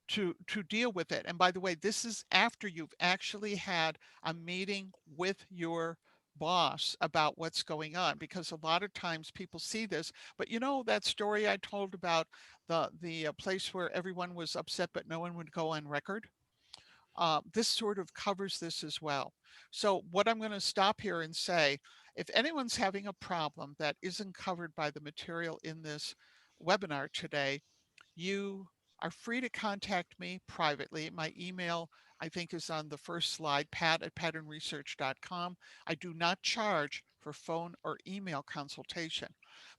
B: to deal with it. And by the way, this is after you've actually had a meeting with your boss about what's going on, because a lot of times people see this, but that story I told about the place where everyone was upset but no one would go on record. This sort of covers this as well. So what I'm going to stop here and say, if anyone's having a problem that isn't covered by the material in this webinar today, you are free to contact me privately. My email, I think, is on the first slide, pat@patternresearch.com. I do not charge for phone or email consultation.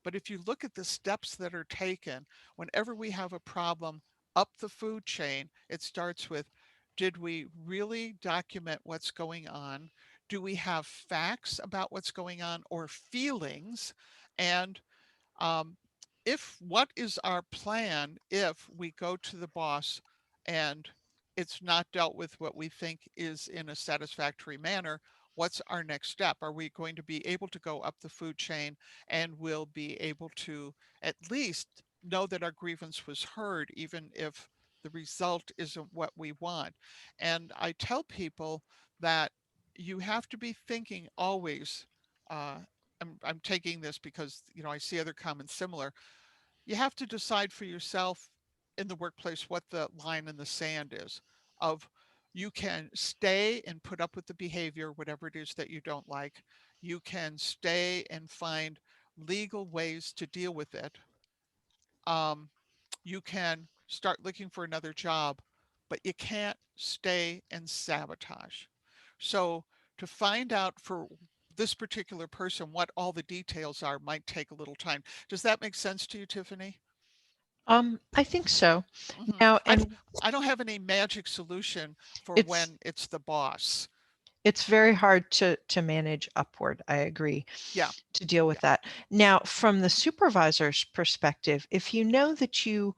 B: But if you look at the steps that are taken, whenever we have a problem up the food chain, it starts with, did we really document what's going on? Do we have facts about what's going on or feelings? And um, if what is our plan if we go to the boss and it's not dealt with what we think is in a satisfactory manner? What's our next step? Are we going to be able to go up the food chain and we'll be able to at least know that our grievance was heard, even if the result isn't what we want? And I tell people that you have to be thinking always, uh, I'm taking this because I see other comments similar. you have to decide for yourself in the workplace what the line in the sand is of you can stay and put up with the behavior, whatever it is that you don't like. You can stay and find legal ways to deal with it. Um, you can start looking for another job, but you can't stay and sabotage. So to find out for this particular person what all the details are might take a little time. Does that make sense to you, Tiffany?
A: I think so.
B: Hmm.
A: Now,
B: I
A: and
B: I don't have any magic solution for
A: it's
B: when it's the boss.
A: it's very hard to manage upward. I agree,
B: Yeah,
A: to deal with
B: yeah.
A: that. Now, from the supervisor's perspective, if you know that you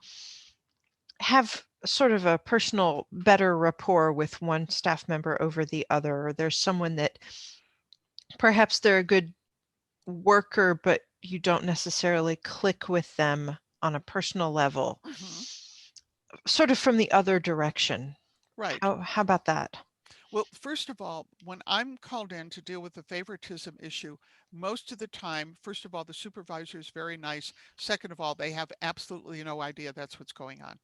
A: have sort of a personal better rapport with one staff member over the other, or there's someone that perhaps they're a good worker, but you don't necessarily click with them on a personal level,
B: Hmm.
A: sort of from the other direction.
B: Right.
A: How about that?
B: Well, first of all, when I'm called in to deal with the favoritism issue, most of the time, first of all, the supervisor is very nice. Second of all, they have absolutely no idea that's what's going on.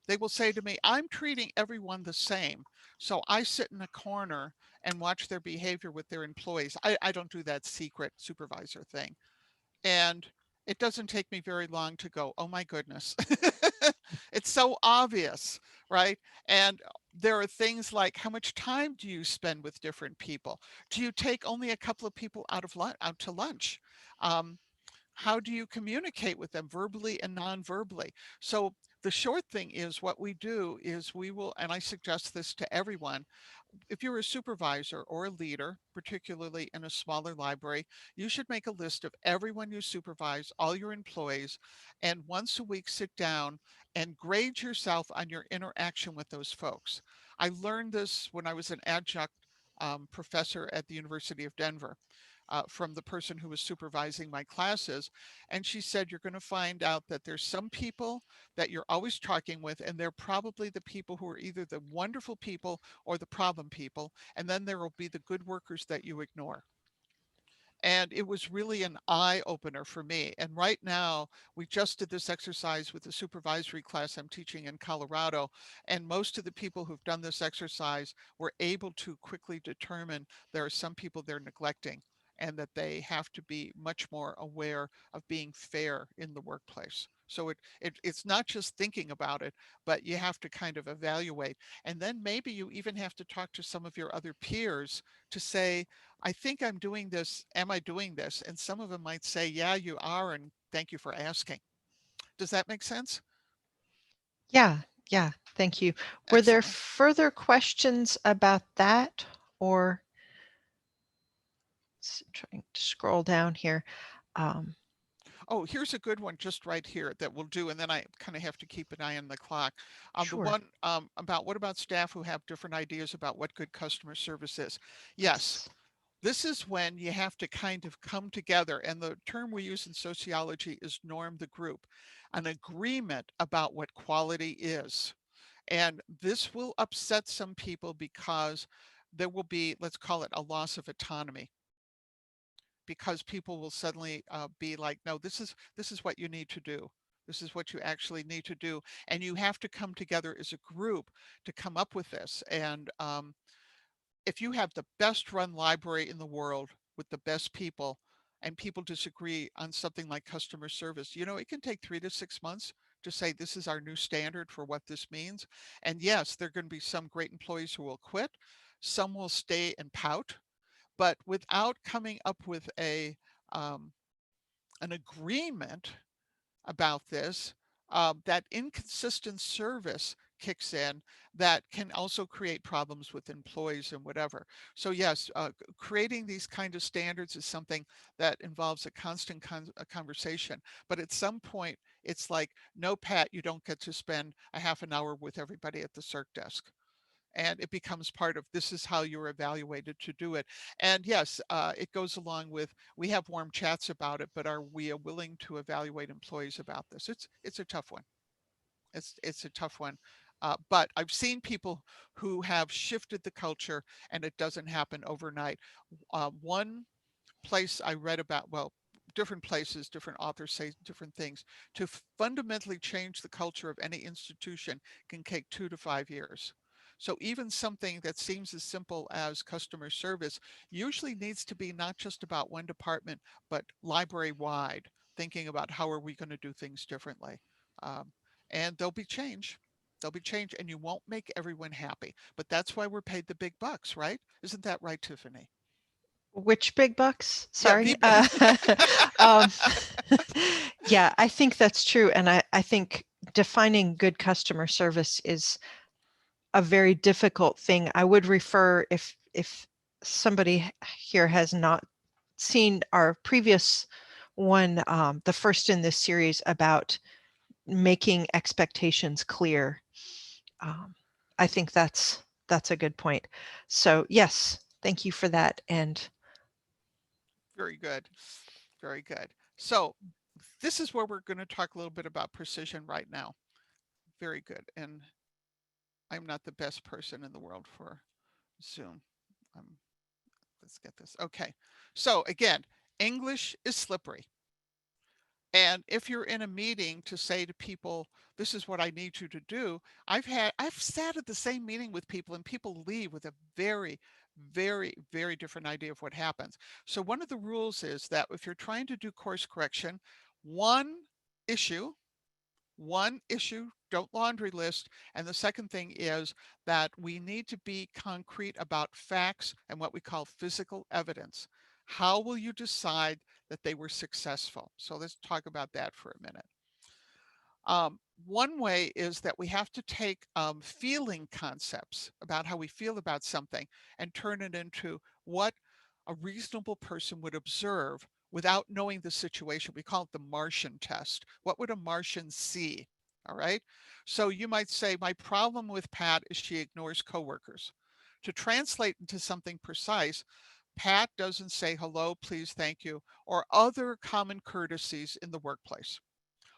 B: They will say to me, I'm treating everyone the same. So I sit in a corner and watch their behavior with their employees. I don't do that secret supervisor thing. And it doesn't take me very long to go, oh my goodness. It's so obvious, right? And there are things like how much time do you spend with different people? Do you take only a couple of people out to lunch? Um, how do you communicate with them verbally and non-verbally? So the short thing is what we do is we will, and I suggest this to everyone, if you're a supervisor or a leader, particularly in a smaller library, you should make a list of everyone you supervise, all your employees, and once a week sit down and grade yourself on your interaction with those folks. I learned this when I was an adjunct professor at the University of Denver from the person who was supervising my classes. And she said, you're going to find out that there's some people that you're always talking with, and they're probably the people who are either the wonderful people or the problem people. And then there will be the good workers that you ignore. And it was really an eye opener for me. And right now, we just did this exercise with the supervisory class I'm teaching in Colorado. And most of the people who've done this exercise were able to quickly determine there are some people they're neglecting and that they have to be much more aware of being fair in the workplace. So it's not just thinking about it, but you have to kind of evaluate. And then maybe you even have to talk to some of your other peers to say, I think I'm doing this. Am I doing this? And some of them might say, yeah, you are. And thank you for asking. Does that make sense?
A: Yeah, yeah, thank you. Were there
B: Excellent.
A: further questions about that, or trying to scroll down here? Um,
B: Oh, here's a good one just right here that we'll do. And then I kind of have to keep an eye on the clock. The
A: sure.
B: one about what about staff who have different ideas about what good customer service is? Yes,
A: Yes.
B: this is when you have to kind of come together. And the term we use in sociology is norm the group, an agreement about what quality is. And this will upset some people because there will be, let's call it a loss of autonomy, because people will suddenly be like, no, this is what you need to do. This is what you actually need to do. And you have to come together as a group to come up with this. And if you have the best run library in the world with the best people and people disagree on something like customer service, it can take 3 to 6 months to say this is our new standard for what this means. And yes, there are going to be some great employees who will quit. Some will stay and pout, but without coming up with um, an agreement about this, that inconsistent service kicks in that can also create problems with employees and whatever. So yes, creating these kind of standards is something that involves a constant a conversation. But at some point, it's like, no, Pat, you don't get to spend a half an hour with everybody at the circ desk. And it becomes part of this is how you're evaluated to do it. And yes, it goes along with we have warm chats about it, but are we willing to evaluate employees about this? It's a tough one. It's a tough one. But I've seen people who have shifted the culture, and it doesn't happen overnight. One place I read about, well, different places, different authors say different things. To fundamentally change the culture of any institution can take 2 to 5 years. So even something that seems as simple as customer service usually needs to be not just about one department, but library wide, thinking about how are we going to do things differently. Um, and there'll be change. There'll be change, and you won't make everyone happy. But that's why we're paid the big bucks, right? Isn't that right, Tiffany?
A: Which big bucks?
B: Yeah,
A: Sorry. Um, yeah, I think that's true. And I think defining good customer service is a very difficult thing. I would refer, if somebody here has not seen our previous one, the first in this series about making expectations clear. Um, I think that's a good point. So yes, thank you for that. And
B: very good. Very good. So this is where we're going to talk a little bit about precision right now. Very good. And I'm not the best person in the world for Zoom. Um, let's get this. Okay. So again, English is slippery. And if you're in a meeting to say to people, this is what I need you to do, I've sat at the same meeting with people and people leave with a very, very, very different idea of what happens. So one of the rules is that if you're trying to do course correction, one issue one issue, don't laundry list. And the second thing is that we need to be concrete about facts and what we call physical evidence. How will you decide that they were successful? So let's talk about that for a minute. One way is that we have to take feeling concepts about how we feel about something and turn it into what a reasonable person would observe without knowing the situation. We call it the Martian test. What would a Martian see? All right. So you might say, my problem with Pat is she ignores coworkers. To translate into something precise, Pat doesn't say hello, please, thank you, or other common courtesies in the workplace.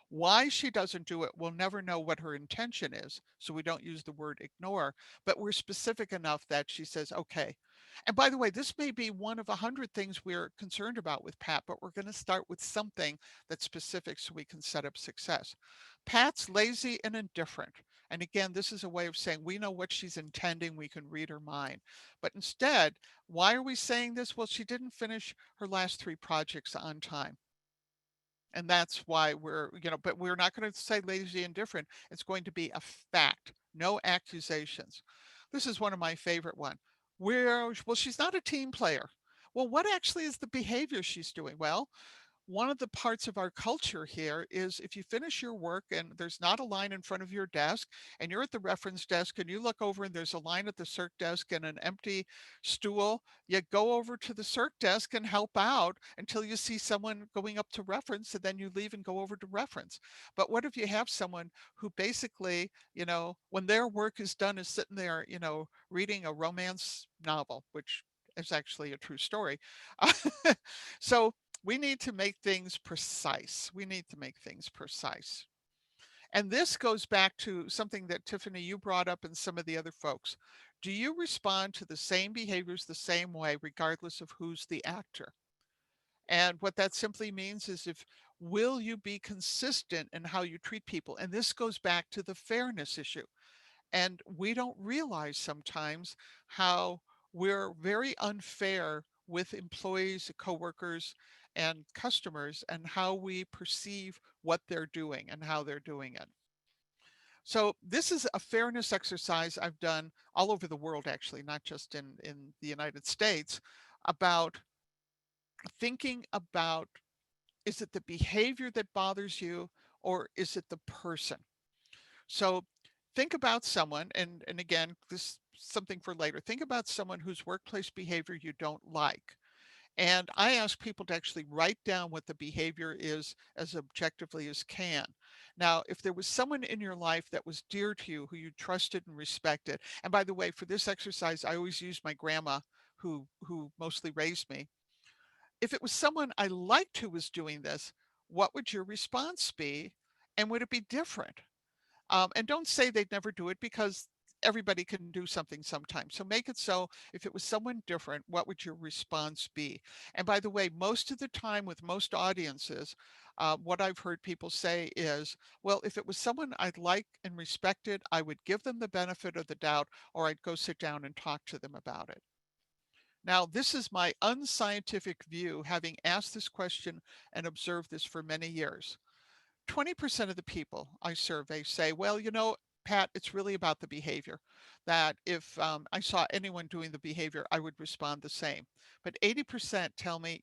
B: Why she doesn't do it, we'll never know what her intention is. So we don't use the word ignore, but we're specific enough that she says, okay. And by the way, this may be one of 100 things we're concerned about with Pat, but we're going to start with something that's specific so we can set up success. Pat's lazy and indifferent. And again, this is a way of saying we know what she's intending, we can read her mind. But instead, why are we saying this? Well, she didn't finish her last 3 projects on time. And that's why but we're not going to say lazy and different. It's going to be a fact, no accusations. This is one of my favorite one. Well, she's not a team player. Well, what actually is the behavior she's doing? Well, one of the parts of our culture here is if you finish your work and there's not a line in front of your desk and you're at the reference desk and you look over and there's a line at the circ desk and an empty stool, you go over to the circ desk and help out until you see someone going up to reference and then you leave and go over to reference. But what if you have someone who basically, when their work is done is sitting there, reading a romance novel, which is actually a true story. So we need to make things precise. We need to make things precise. And this goes back to something that Tiffany, you brought up and some of the other folks. Do you respond to the same behaviors the same way, regardless of who's the actor? And what that simply means is will you be consistent in how you treat people? And this goes back to the fairness issue. And we don't realize sometimes how we're very unfair with employees, coworkers, and customers, and how we perceive what they're doing and how they're doing it. So this is a fairness exercise I've done all over the world, actually, not just in the United States, about thinking about, is it the behavior that bothers you or is it the person? So think about someone, and again, this something for later. Think about someone whose workplace behavior you don't like. And I ask people to actually write down what the behavior is as objectively as can. Now, if there was someone in your life that was dear to you, who you trusted and respected, and by the way, for this exercise, I always use my grandma who mostly raised me. If it was someone I liked who was doing this, what would your response be? And would it be different? And don't say they'd never do it because everybody can do something sometimes. So make it so if it was someone different, what would your response be? And by the way, most of the time with most audiences, what I've heard people say is, well, if it was someone I'd like and respected, I would give them the benefit of the doubt, or I'd go sit down and talk to them about it. Now, this is my unscientific view, having asked this question and observed this for many years. 20% of the people I survey say, well, Pat, it's really about the behavior. That if I saw anyone doing the behavior, I would respond the same. But 80% tell me,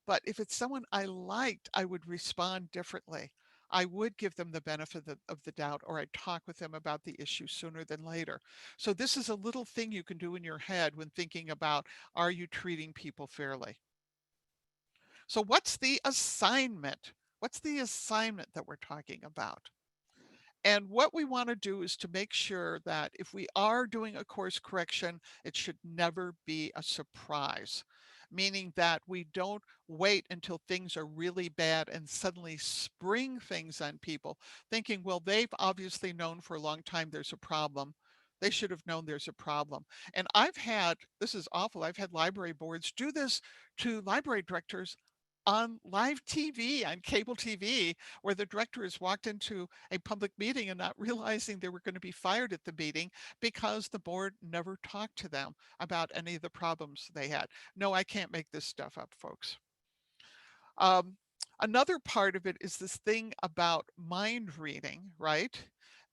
B: but if it's someone I liked, I would respond differently. I would give them the benefit of the doubt, or I'd talk with them about the issue sooner than later. So this is a little thing you can do in your head when thinking about, are you treating people fairly? So what's the assignment? What's the assignment that we're talking about? And what we want to do is to make sure that if we are doing a course correction, it should never be a surprise, meaning that we don't wait until things are really bad and suddenly spring things on people, thinking, well, they've obviously known for a long time there's a problem. They should have known there's a problem. And this is awful, I've had library boards do this to library directors on live TV, on cable TV, where the director has walked into a public meeting and not realizing they were going to be fired at the meeting because the board never talked to them about any of the problems they had. No, I can't make this stuff up, folks. Um, Another part of it is this thing about mind reading, right?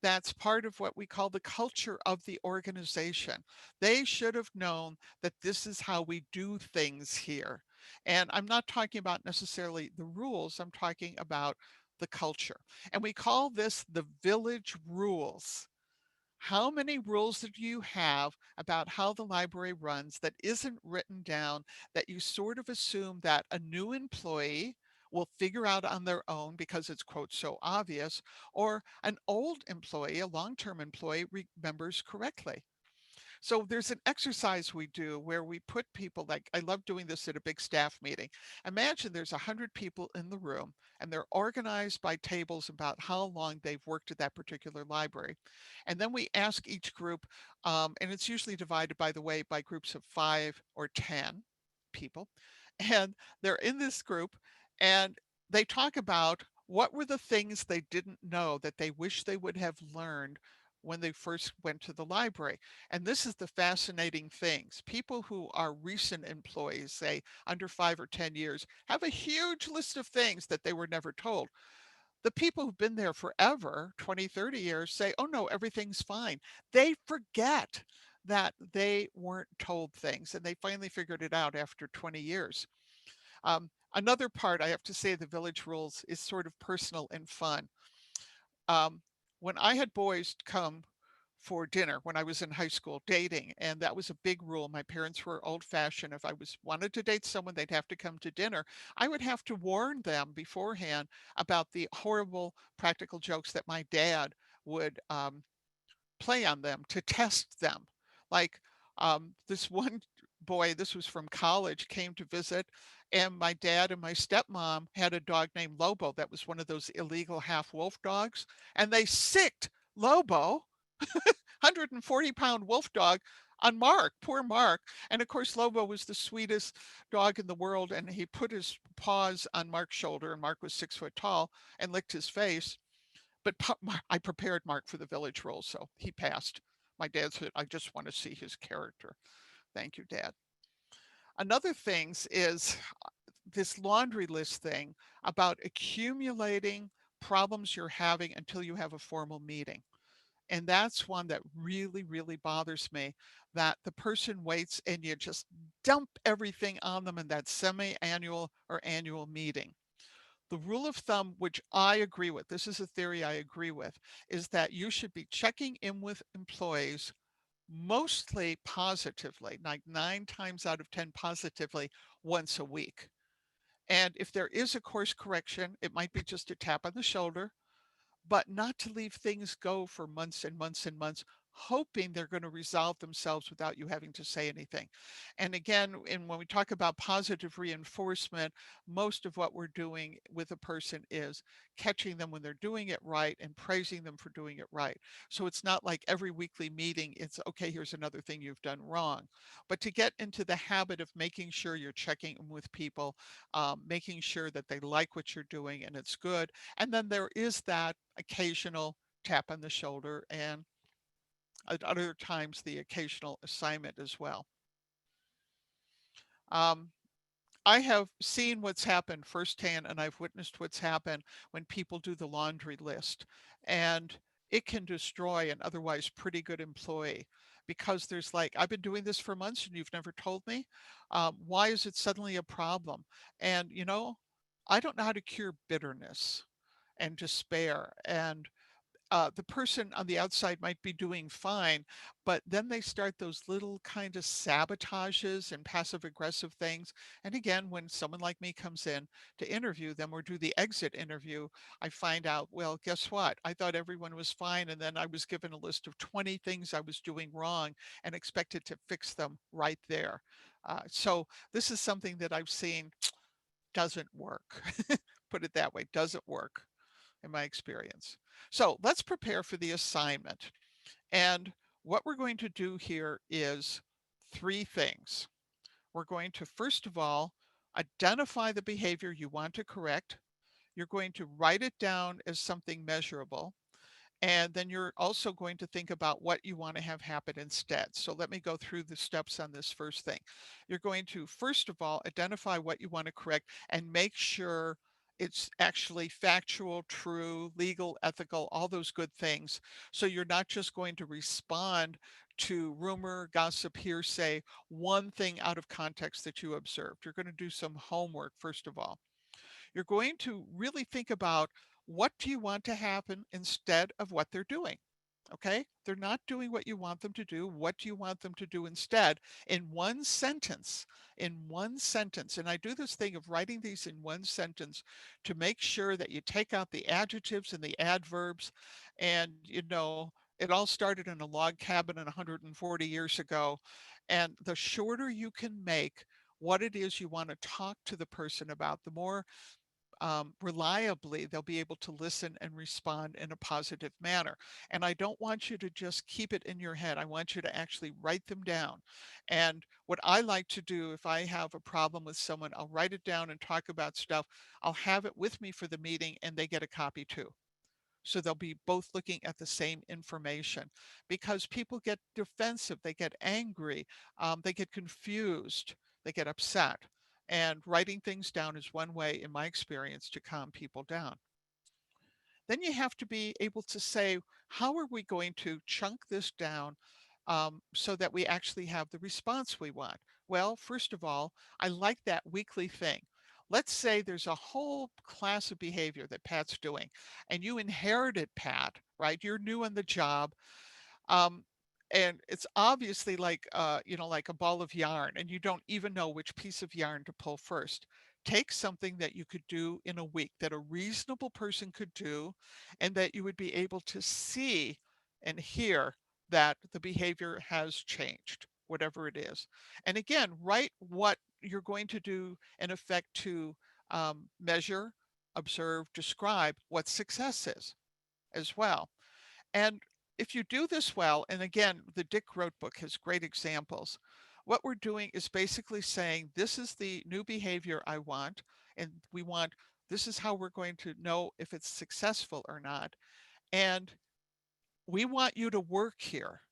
B: That's part of what we call the culture of the organization. They should have known that this is how we do things here. And I'm not talking about necessarily the rules, I'm talking about the culture. And we call this the village rules. How many rules do you have about how the library runs that isn't written down, that you sort of assume that a new employee will figure out on their own because it's, quote, so obvious, or an old employee, a long-term employee, remembers correctly? So there's an exercise we do where we put people, like, I love doing this at a big staff meeting. Imagine there's 100 people in the room and they're organized by tables about how long they've worked at that particular library. And then we ask each group, and it's usually divided, by the way, by groups of 5 or 10 people. And they're in this group and they talk about what were the things they didn't know that they wish they would have learned when they first went to the library. And this is the fascinating things. People who are recent employees, say under 5 or 10 years, have a huge list of things that they were never told. The people who've been there forever, 20, 30 years, say, oh no, everything's fine. They forget that they weren't told things and they finally figured it out after 20 years. Another part, I have to say, the village rules is sort of personal and fun. Um, when I had boys come for dinner when I was in high school dating, and that was a big rule. My parents were old fashioned. If I was wanted to date someone, they'd have to come to dinner. I would have to warn them beforehand about the horrible practical jokes that my dad would play on them to test them. Like this one boy, this was from college, came to visit, and my dad and my stepmom had a dog named Lobo that was one of those illegal half wolf dogs, and they sicked Lobo, 140-pound wolf dog, on Mark, poor Mark. And of course, Lobo was the sweetest dog in the world, and he put his paws on Mark's shoulder, and Mark was 6 foot tall, and licked his face. But I prepared Mark for the village role, so he passed. My dad said, I just want to see his character. Thank you, Dad. Another things is this laundry list thing about accumulating problems you're having until you have a formal meeting. And that's one that really, really bothers me, that the person waits and you just dump everything on them in that semi-annual or annual meeting. The rule of thumb, which I agree with, this is a theory I agree with, is that you should be checking in with employees mostly positively, like 9 times out of 10 positively, once a week. And if there is a course correction, it might be just a tap on the shoulder, but not to leave things go for months and months and months, hoping they're going to resolve themselves without you having to say anything. And again, when we talk about positive reinforcement, most of what we're doing with a person is catching them when they're doing it right and praising them for doing it right. So it's not like every weekly meeting, it's okay, here's another thing you've done wrong. But to get into the habit of making sure you're checking with people, making sure that they like what you're doing and it's good. And then there is that occasional tap on the shoulder and at other times the occasional assignment as well. Um, I have seen what's happened firsthand, and I've witnessed what's happened when people do the laundry list. And it can destroy an otherwise pretty good employee because there's like, I've been doing this for months and you've never told me. Why is it suddenly a problem? And, I don't know how to cure bitterness and despair. And the person on the outside might be doing fine, but then they start those little kind of sabotages and passive aggressive things. And again, when someone like me comes in to interview them or do the exit interview, I find out, well, guess what? I thought everyone was fine. And then I was given a list of 20 things I was doing wrong and expected to fix them right there. So this is something that I've seen doesn't work. Put it that way, doesn't work in my experience. So let's prepare for the assignment. And what we're going to do here is three things. We're going to, first of all, identify the behavior you want to correct. You're going to write it down as something measurable. And then you're also going to think about what you want to have happen instead. So let me go through the steps on this first thing. You're going to, first of all, identify what you want to correct and make sure it's actually factual, true, legal, ethical, all those good things. So you're not just going to respond to rumor, gossip, hearsay, one thing out of context that you observed. You're going to do some homework, first of all. You're going to really think about what do you want to happen instead of what they're doing. Okay? They're not doing what you want them to do. What do you want them to do instead? In one sentence, in one sentence. And I do this thing of writing these in one sentence to make sure that you take out the adjectives and the adverbs. And, it all started in a log cabin 140 years ago. And the shorter you can make what it is you want to talk to the person about, the more reliably they'll be able to listen and respond in a positive manner. And I don't want you to just keep it in your head. I want you to actually write them down. And what I like to do if I have a problem with someone, I'll write it down and talk about stuff. I'll have it with me for the meeting and they get a copy too. So they'll be both looking at the same information because people get defensive, they get angry, they get confused, they get upset. And writing things down is one way, in my experience, to calm people down. Then you have to be able to say, how are we going to chunk this down so that we actually have the response we want? Well, first of all, I like that weekly thing. Let's say there's a whole class of behavior that Pat's doing, and you inherited Pat, right? You're new on the job. Um, and it's obviously like like a ball of yarn, and you don't even know which piece of yarn to pull first. Take something that you could do in a week that a reasonable person could do, and that you would be able to see and hear that the behavior has changed, whatever it is. And again, write what you're going to do in effect to measure, observe, describe what success is as well. And if you do this well, and again, the Dick Rote book has great examples. What we're doing is basically saying, this is the new behavior I want, and this is how we're going to know if it's successful or not. And we want you to work here.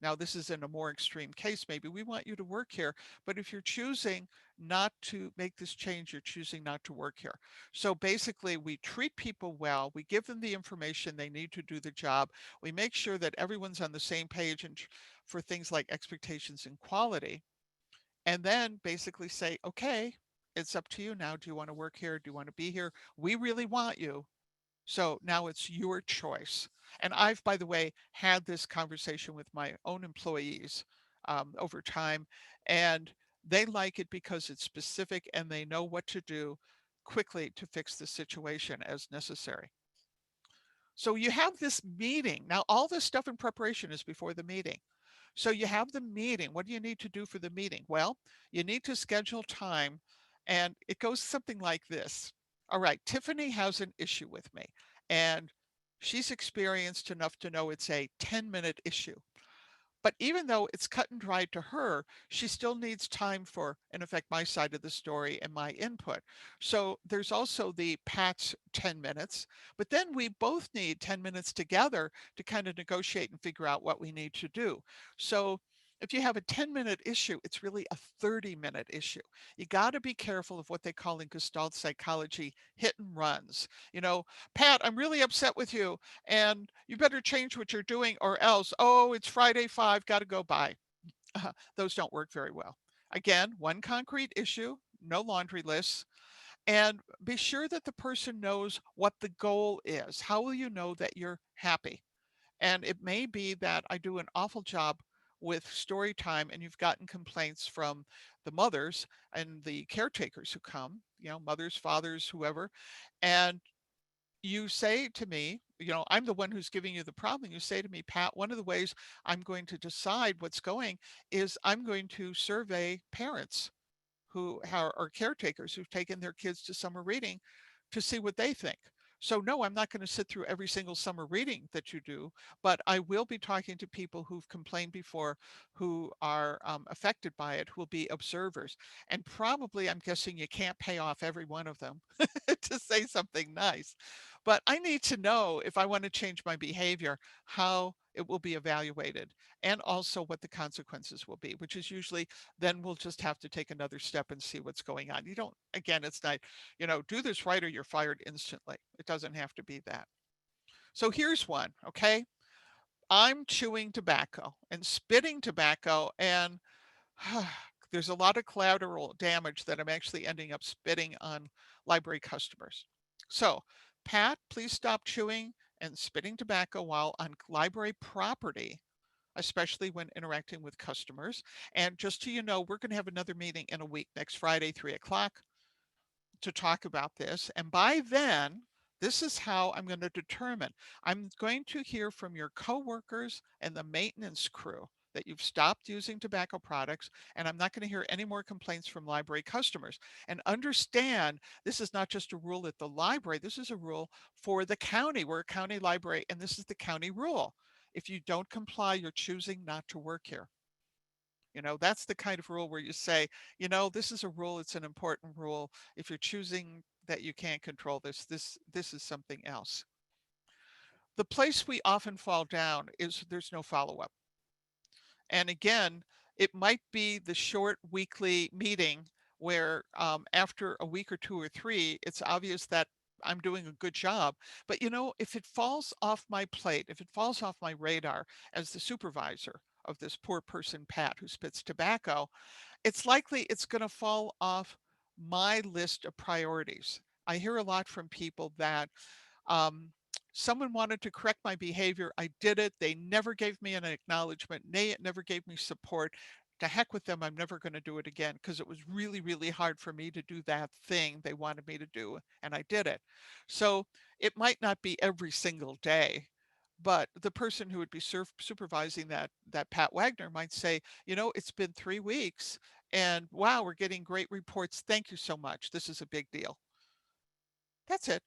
B: Now, this is in a more extreme case, maybe we want you to work here, but if you're choosing not to make this change, you're choosing not to work here. So basically, we treat people well, we give them the information they need to do the job, we make sure that everyone's on the same page and for things like expectations and quality, and then basically say, okay, it's up to you now. Do you want to work here? Do you want to be here? We really want you. So now it's your choice. And I've, by the way, had this conversation with my own employees over time, and they like it because it's specific and they know what to do quickly to fix the situation as necessary. So you have this meeting. Now, all this stuff in preparation is before the meeting. So you have the meeting. What do you need to do for the meeting? Well, you need to schedule time, and it goes something like this. All right, Tiffany has an issue with me, and she's experienced enough to know it's a 10-minute issue. But even though it's cut and dried to her, she still needs time for, in effect, my side of the story and my input. So there's also the Pat's 10 minutes, but then we both need 10 minutes together to kind of negotiate and figure out what we need to do. So if you have a 10-minute issue, it's really a 30-minute issue. You got to be careful of what they call in Gestalt psychology hit and runs. You know, Pat, I'm really upset with you and you better change what you're doing or else, oh, it's Friday 5, got to go by. Those don't work very well. Again, one concrete issue, no laundry lists, and be sure that the person knows what the goal is. How will you know that you're happy? And it may be that I do an awful job with story time and you've gotten complaints from the mothers and the caretakers who come, mothers, fathers, whoever, and you say to me, I'm the one who's giving you the problem. You say to me, Pat, one of the ways I'm going to decide what's going is I'm going to survey parents who are caretakers who've taken their kids to summer reading to see what they think. So, no, I'm not going to sit through every single summer reading that you do, but I will be talking to people who've complained before, who are affected by it, who will be observers. And probably, I'm guessing you can't pay off every one of them to say something nice. But I need to know if I want to change my behavior, how it will be evaluated, and also what the consequences will be, which is usually then we'll just have to take another step and see what's going on. You don't, again, it's not, do this right or you're fired instantly. It doesn't have to be that. So here's one, okay? I'm chewing tobacco and spitting tobacco, and there's a lot of collateral damage that I'm actually ending up spitting on library customers. So, Pat, please stop chewing and spitting tobacco while on library property, especially when interacting with customers. And just so you know, we're going to have another meeting in a week, next Friday, 3 o'clock, to talk about this. And by then, this is how I'm going to determine. I'm going to hear from your coworkers and the maintenance crew that you've stopped using tobacco products, and I'm not going to hear any more complaints from library customers. And understand, this is not just a rule at the library, this is a rule for the county. We're a county library, and this is the county rule. If you don't comply, you're choosing not to work here. That's the kind of rule where you say, this is a rule, it's an important rule. If you're choosing that you can't control this is something else. The place we often fall down is there's no follow-up. And again, it might be the short weekly meeting where after a week or two or three, it's obvious that I'm doing a good job. But if it falls off my plate, if it falls off my radar as the supervisor of this poor person, Pat, who spits tobacco, it's likely it's going to fall off my list of priorities. I hear a lot from people that um, someone wanted to correct my behavior. I did it. They never gave me an acknowledgement. They never gave me support. To heck with them, I'm never going to do it again because it was really, really hard for me to do that thing they wanted me to do, and I did it. So it might not be every single day, but the person who would be supervising that Pat Wagner might say, it's been 3 weeks, and wow, we're getting great reports. Thank you so much. This is a big deal. That's it.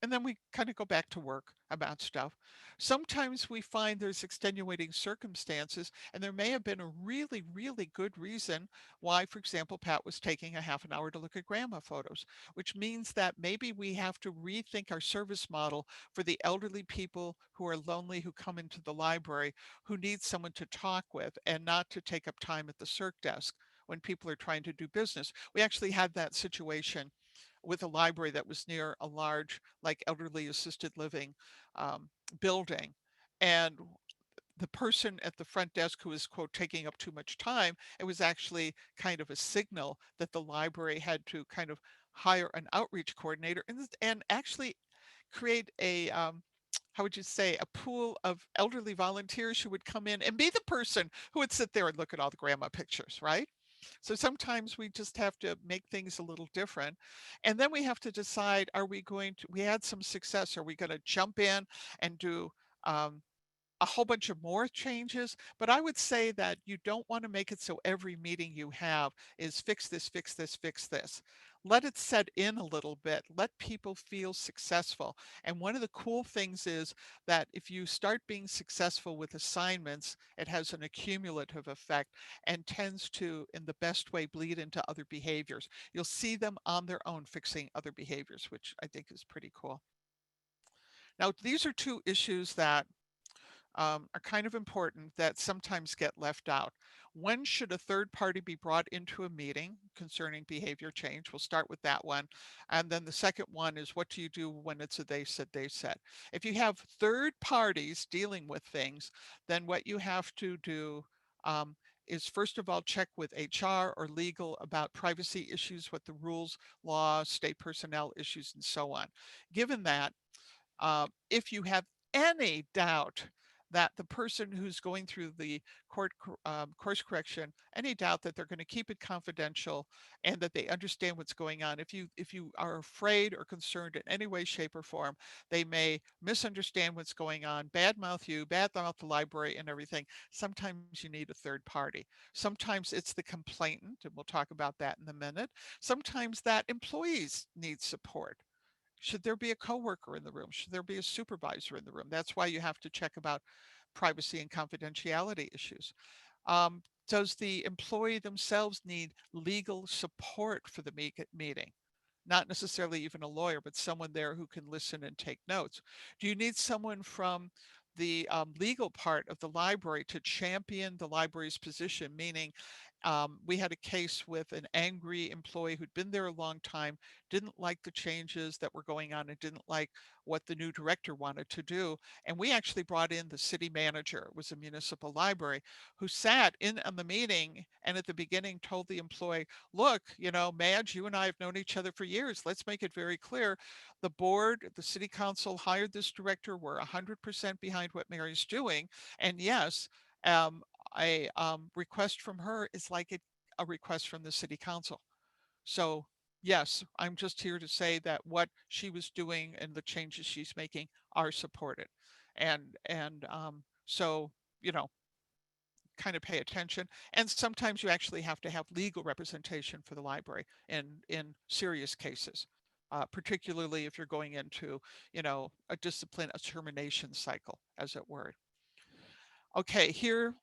B: And then we kind of go back to work about stuff. Sometimes we find there's extenuating circumstances, and there may have been a really, really good reason why, for example, Pat was taking a half an hour to look at grandma photos, which means that maybe we have to rethink our service model for the elderly people who are lonely, who come into the library, who need someone to talk with, and not to take up time at the circ desk when people are trying to do business. We actually had that situation with a library that was near a large, like elderly assisted living um, building. And the person at the front desk who was, quote, taking up too much time, it was actually kind of a signal that the library had to kind of hire an outreach coordinator and actually create how would you say, a pool of elderly volunteers who would come in and be the person who would sit there and look at all the grandma pictures, right? So sometimes we just have to make things a little different. And then we have to decide, we had some success, are we going to jump in and do um, a whole bunch of more changes? But I would say that you don't want to make it so every meeting you have is fix this, fix this, fix this. Let it set in a little bit. Let people feel successful. And one of the cool things is that if you start being successful with assignments, it has an accumulative effect and tends to, in the best way, bleed into other behaviors. You'll see them on their own fixing other behaviors, which I think is pretty cool. Now, these are two issues that are kind of important that sometimes get left out. When should a third party be brought into a meeting concerning behavior change? We'll start with that one. And then the second one is, what do you do when it's a they said, they said? If you have third parties dealing with things, then what you have to do is first of all check with HR or legal about privacy issues, what the rules, laws, state personnel issues, and so on. Given that, if you have any doubt that the person who's going through the course correction, any doubt that they're going to keep it confidential and that they understand what's going on, if you are afraid or concerned in any way, shape, or form, they may misunderstand what's going on, badmouth you, badmouth the library, and everything. Sometimes you need a third party. Sometimes it's the complainant, and we'll talk about that in a minute. Sometimes that employees need support. Should there be a coworker in the room? Should there be a supervisor in the room? That's why you have to check about privacy and confidentiality issues. Does the employee themselves need legal support for the meeting? Not necessarily even a lawyer, but someone there who can listen and take notes. Do you need someone from the legal part of the library to champion the library's position? Meaning, we had a case with an angry employee who'd been there a long time, didn't like the changes that were going on, and didn't like what the new director wanted to do. And we actually brought in the city manager, it was a municipal library, who sat in on the meeting and at the beginning told the employee, look, Madge, you and I have known each other for years. Let's make it very clear. The board, the city council hired this director. We're 100% behind what Mary's doing. And yes, um, a request from her is like a request from the city council. So yes, I'm just here to say that what she was doing and the changes she's making are supported. And you know, kind of pay attention. And sometimes you actually have to have legal representation for the library in serious cases, particularly if you're going into, a discipline, a termination cycle, as it were. Okay, here,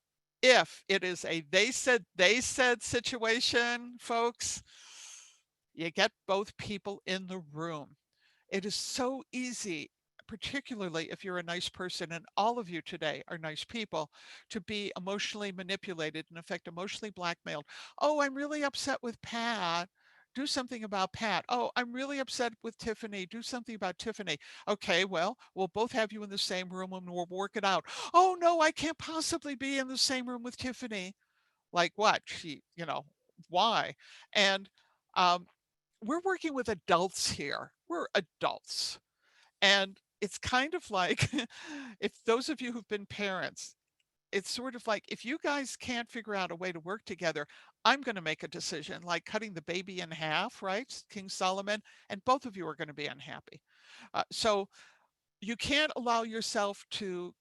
B: if it is a they said situation, folks, you get both people in the room. It is so easy, particularly if you're a nice person, and all of you today are nice people, to be emotionally manipulated, in effect, emotionally blackmailed. Oh, I'm really upset with Pat. Do something about Pat. Oh, I'm really upset with Tiffany. Do something about Tiffany. Okay, well, we'll both have you in the same room and we'll work it out. Oh, no, I can't possibly be in the same room with Tiffany. Like what? Why? And um, we're working with adults here. We're adults. And it's kind of like, if those of you who've been parents, it's sort of like, if you guys can't figure out a way to work together, I'm going to make a decision, like cutting the baby in half, right? King Solomon, and both of you are going to be unhappy. So you can't allow yourself to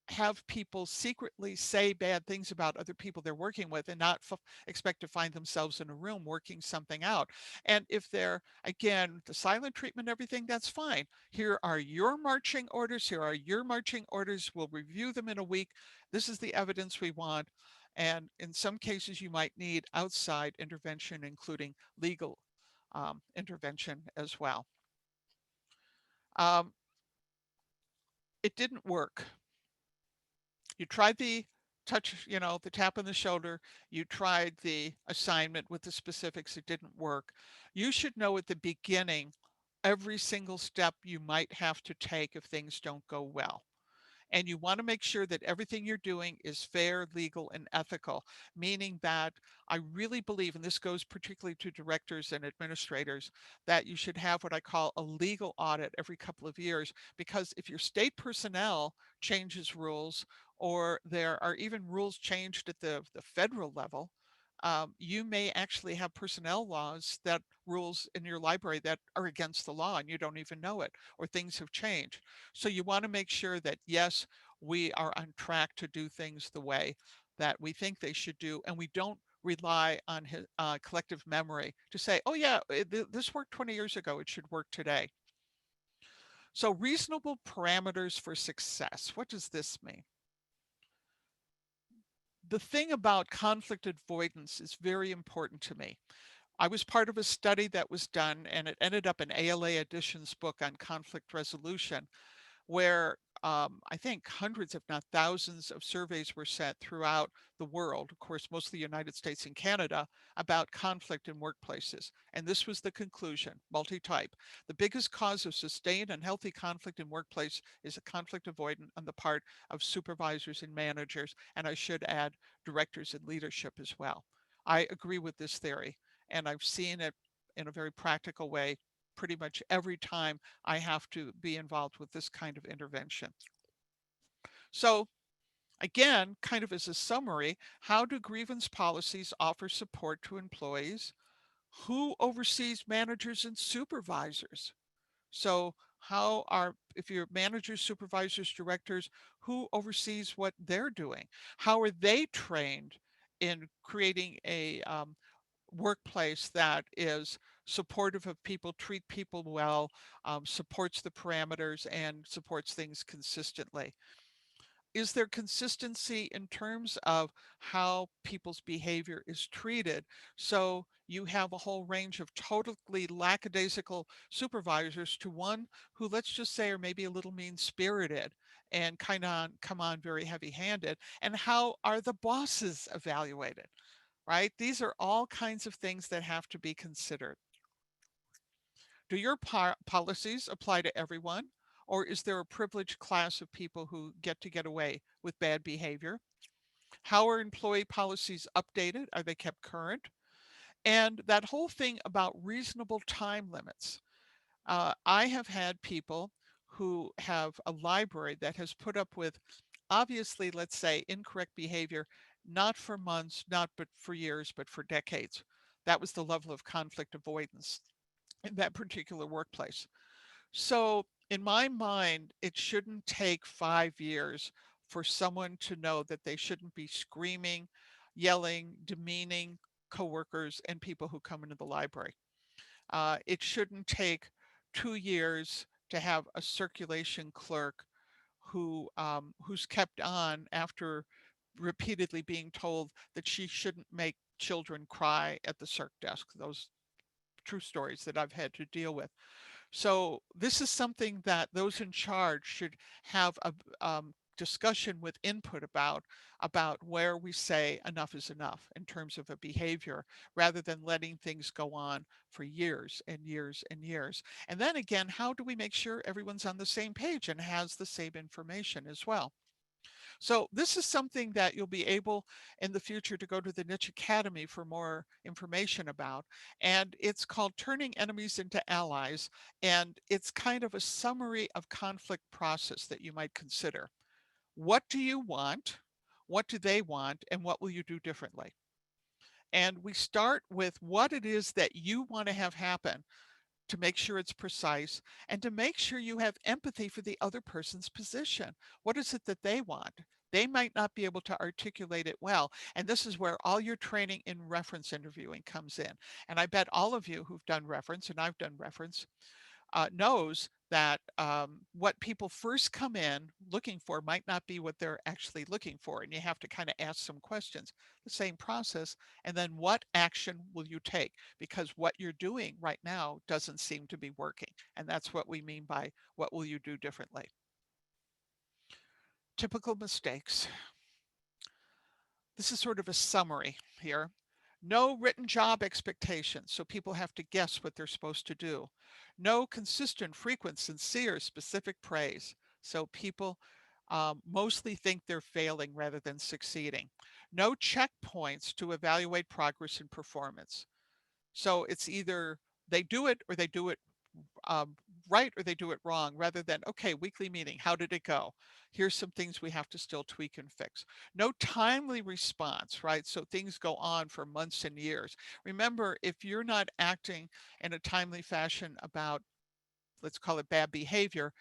B: have people secretly say bad things about other people they're working with and not expect to find themselves in a room working something out. And if they're, again, the silent treatment, everything, that's fine. Here are your marching orders. Here are your marching orders. We'll review them in a week. This is the evidence we want. And in some cases, you might need outside intervention, including legal intervention as well. Um, it didn't work. You tried the touch, the tap on the shoulder. You tried the assignment with the specifics. It didn't work. You should know at the beginning every single step you might have to take if things don't go well. And you want to make sure that everything you're doing is fair, legal, and ethical, meaning that I really believe, and this goes particularly to directors and administrators, that you should have what I call a legal audit every couple of years. Because if your state personnel changes rules, or there are even rules changed at the federal level, You may actually have personnel laws that rules in your library that are against the law and you don't even know it, or things have changed. So you want to make sure that, yes, we are on track to do things the way that we think they should do, and we don't rely on collective memory to say, oh, yeah, this worked 20 years ago, it should work today. So, reasonable parameters for success. What does this mean? The thing about conflict avoidance is very important to me. I was part of a study that was done, and it ended up in ALA Edition's book on conflict resolution, where I think hundreds, if not thousands, of surveys were sent throughout the world, of course, mostly the United States and Canada, about conflict in workplaces. And this was the conclusion, multi-type. The biggest cause of sustained and healthy conflict in workplace is a conflict avoidant on the part of supervisors and managers, and I should add directors and leadership as well. I agree with this theory, and I've seen it in a very practical way pretty much every time I have to be involved with this kind of intervention. So again, kind of as a summary, how do grievance policies offer support to employees? Who oversees managers and supervisors? So how are, if you're managers, supervisors, directors, who oversees what they're doing? How are they trained in creating a workplace that is supportive of people, treat people well, supports the parameters, and supports things consistently? Is there consistency in terms of how people's behavior is treated? So you have a whole range of totally lackadaisical supervisors to one who, let's just say, are maybe a little mean spirited and kind of come on very heavy handed. And how are the bosses evaluated? Right? These are all kinds of things that have to be considered. Do your policies apply to everyone? Or is there a privileged class of people who get away with bad behavior? How are employee policies updated? Are they kept current? And that whole thing about reasonable time limits. I have had people who have a library that has put up with, obviously, let's say, incorrect behavior, not for months, not but for years, but for decades. That was the level of conflict avoidance in that particular workplace. So, in my mind, it shouldn't take 5 years for someone to know that they shouldn't be screaming, yelling, demeaning coworkers and people who come into the library. It shouldn't take 2 years to have a circulation clerk who's kept on after repeatedly being told that she shouldn't make children cry at the circ desk. Those true stories that I've had to deal with. So this is something that those in charge should have a discussion with input about where we say enough is enough in terms of a behavior, rather than letting things go on for years and years and years. And then again, how do we make sure everyone's on the same page and has the same information as well? So this is something that you'll be able in the future to go to the Niche Academy for more information about. And it's called Turning Enemies into Allies. And it's kind of a summary of conflict process that you might consider. What do you want? What do they want? And what will you do differently? And we start with what it is that you want to have happen, to make sure it's precise, and to make sure you have empathy for the other person's position. What is it that they want? They might not be able to articulate it well. And this is where all your training in reference interviewing comes in. And I bet all of you who've done reference, and I've done reference, knows that what people first come in looking for might not be what they're actually looking for. And you have to kind of ask some questions, the same process. And then what action will you take? Because what you're doing right now doesn't seem to be working. And that's what we mean by what will you do differently? Typical mistakes. This is sort of a summary here. No written job expectations, so people have to guess what they're supposed to do. No consistent, frequent, sincere, specific praise, so people mostly think they're failing rather than succeeding. No checkpoints to evaluate progress and performance. So it's either they do it or they do it um, right or they do it wrong, rather than, okay, weekly meeting, how did it go? Here's some things we have to still tweak and fix. No timely response, right? So things go on for months and years. Remember, if you're not acting in a timely fashion about, let's call it bad behavior,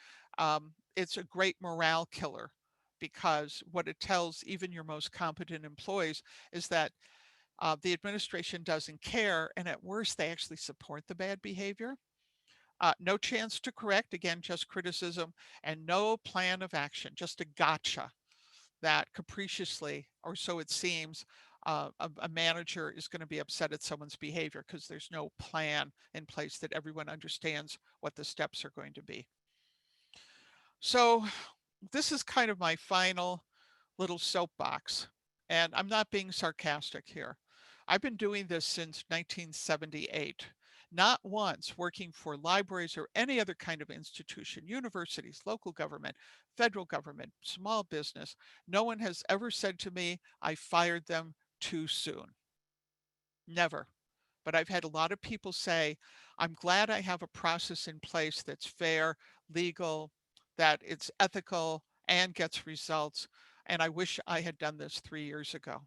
B: it's a great morale killer, because what it tells even your most competent employees is that the administration doesn't care, and at worst, they actually support the bad behavior. No chance to correct, again, just criticism, and no plan of action, just a gotcha that capriciously, or so it seems, a manager is going to be upset at someone's behavior because there's no plan in place that everyone understands what the steps are going to be. So this is kind of my final little soapbox, and I'm not being sarcastic here. I've been doing this since 1978. Not once working for libraries or any other kind of institution, universities, local government, federal government, small business. No one has ever said to me, I fired them too soon. Never. But I've had a lot of people say, I'm glad I have a process in place that's fair, legal, that it's ethical and gets results. And I wish I had done this 3 years ago.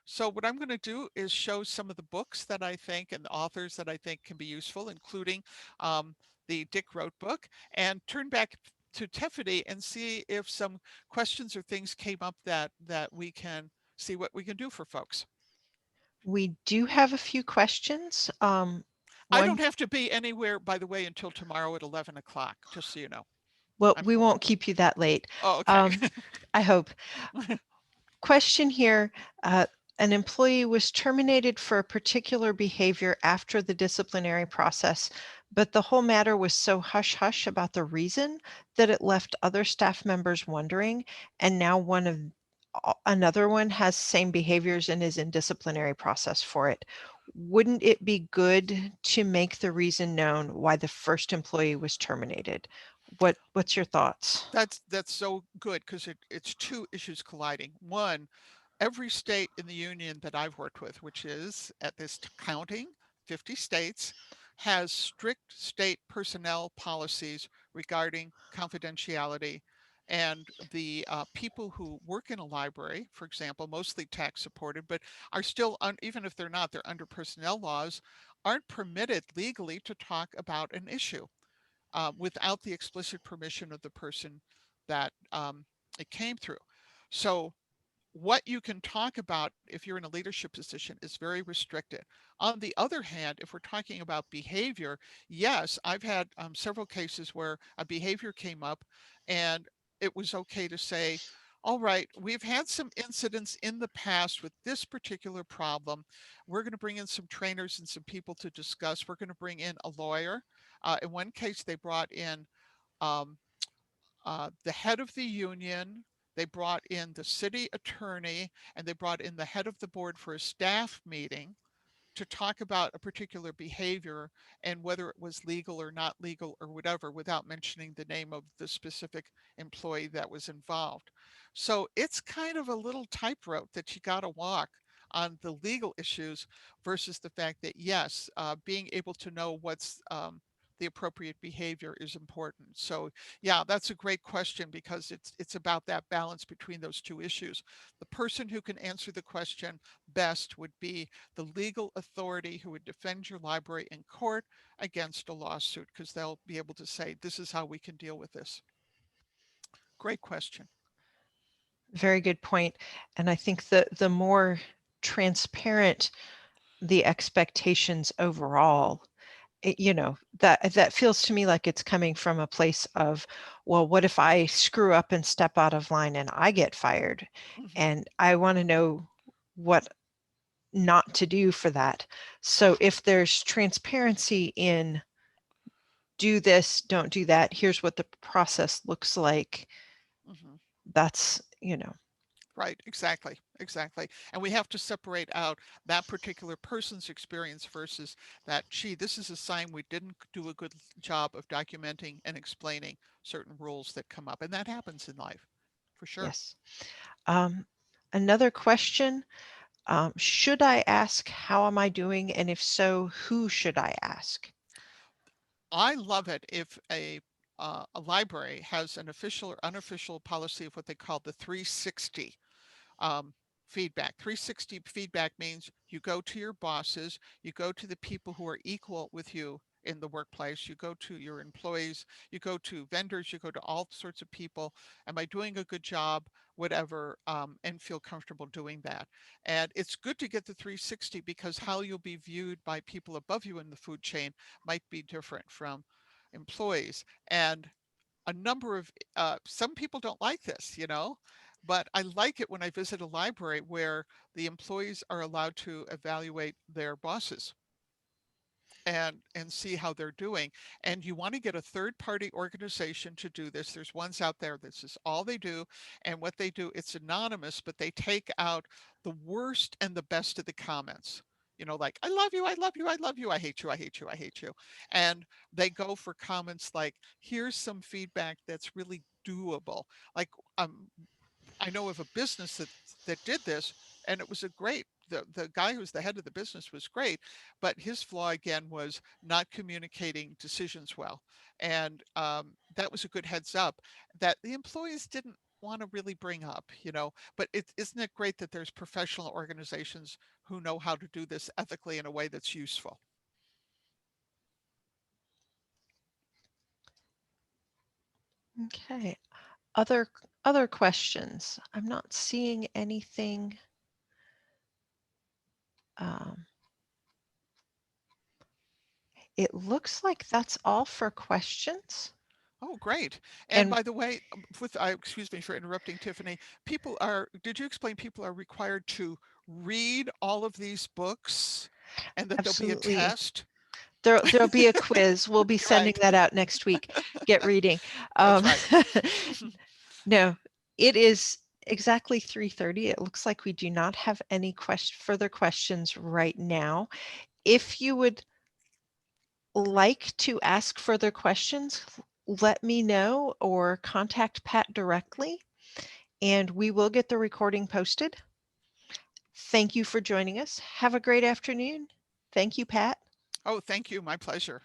B: So what I'm going to do is show some of the books that I think and the authors that I think can be useful, including the Dick Wrote book, and turn back to Tiffany and see if some questions or things came up that we can see what we can do for folks.
A: We do have a few questions.
B: I don't
A: One,
B: have to be anywhere, by the way, until tomorrow at 11 o'clock, just so you know.
A: well,
B: I'm,
A: we won't keep you that late.
B: oh, okay.
A: Um, I hope. Question here. An employee was terminated for a particular behavior after the disciplinary process, but the whole matter was so hush hush about the reason that it left other staff members wondering, and now another one has same behaviors and is in disciplinary process for it. Wouldn't it be good to make the reason known why the first employee was terminated? What's your thoughts?
B: That's so good because it's two issues colliding. One, every state in the union that I've worked with, which is at this counting 50 states, has strict state personnel policies regarding confidentiality. And the people who work in a library, for example, mostly tax supported, but are still, even if they're not, they're under personnel laws, aren't permitted legally to talk about an issue without the explicit permission of the person that it came through. So what you can talk about if you're in a leadership position is very restricted. On the other hand, if we're talking about behavior, yes, I've had several cases where a behavior came up and it was okay to say, all right, we've had some incidents in the past with this particular problem. We're going to bring in some trainers and some people to discuss. We're going to bring in a lawyer. In one case, they brought in um, the head of the union, they brought in the city attorney, and they brought in the head of the board for a staff meeting to talk about a particular behavior and whether it was legal or not legal or whatever without mentioning the name of the specific employee that was involved. So it's kind of a little tightrope that you got to walk on the legal issues versus the fact that, yes, being able to know what's the appropriate behavior is important. So yeah, that's a great question because it's about that balance between those two issues. The person who can answer the question best would be the legal authority who would defend your library in court against a lawsuit because they'll be able to say, this is how we can deal with this. Great question.
A: Very good point. And I think the more transparent the expectations overall, that feels to me like it's coming from a place of, well, what if I screw up and step out of line and I get fired?
B: Mhm.
A: And I want to know what not to do for that. So if there's transparency in do this, don't do that, here's what the process looks like,
B: Mhm.
A: that's.
B: Right, exactly, exactly. And we have to separate out that particular person's experience versus that, gee, this is a sign we didn't do a good job of documenting and explaining certain rules that come up. And that happens in life, for sure.
A: Yes. Um, Another question, should I ask how am I doing? And if so, who should I ask?
B: I love it if a library has an official or unofficial policy of what they call the 360 um, feedback. 360 feedback means you go to your bosses, you go to the people who are equal with you in the workplace, you go to your employees, you go to vendors, you go to all sorts of people. Am I doing a good job? Whatever, and feel comfortable doing that. And it's good to get the 360 because how you'll be viewed by people above you in the food chain might be different from employees. And a number of some people don't like this, but I like it when I visit a library where the employees are allowed to evaluate their bosses and see how they're doing. And you want to get a third party organization to do this. There's ones out there, this is all they do. And what they do, it's anonymous, but they take out the worst and the best of the comments. Like, I love you, I love you, I love you, I hate you, I hate you, I hate you. And they go for comments like, here's some feedback that's really doable. Like, I know of a business that did this, and it was a great. The guy who's the head of the business was great, but his flaw again was not communicating decisions well, and that was a good heads up that the employees didn't want to really bring up. But isn't it great that there's professional organizations who know how to do this ethically in a way that's useful?
A: Okay. Other questions? I'm not seeing anything. Um, it looks like that's all for questions.
B: Oh, great. And
A: And
B: by the way, excuse me for interrupting, Tiffany, did you explain people are required to read all of these books and that there'll be a
A: absolutely,
B: test?
A: there'll be a quiz. We'll be sending
B: Right.
A: that out next week. Get reading.
B: That's
A: Um,
B: right.
A: no, it is exactly 3:30. It looks like we do not have any further questions right now. If you would like to ask further questions, let me know or contact Pat directly, and we will get the recording posted. Thank you for joining us. Have a great afternoon. Thank you, Pat.
B: Oh, thank you. My pleasure.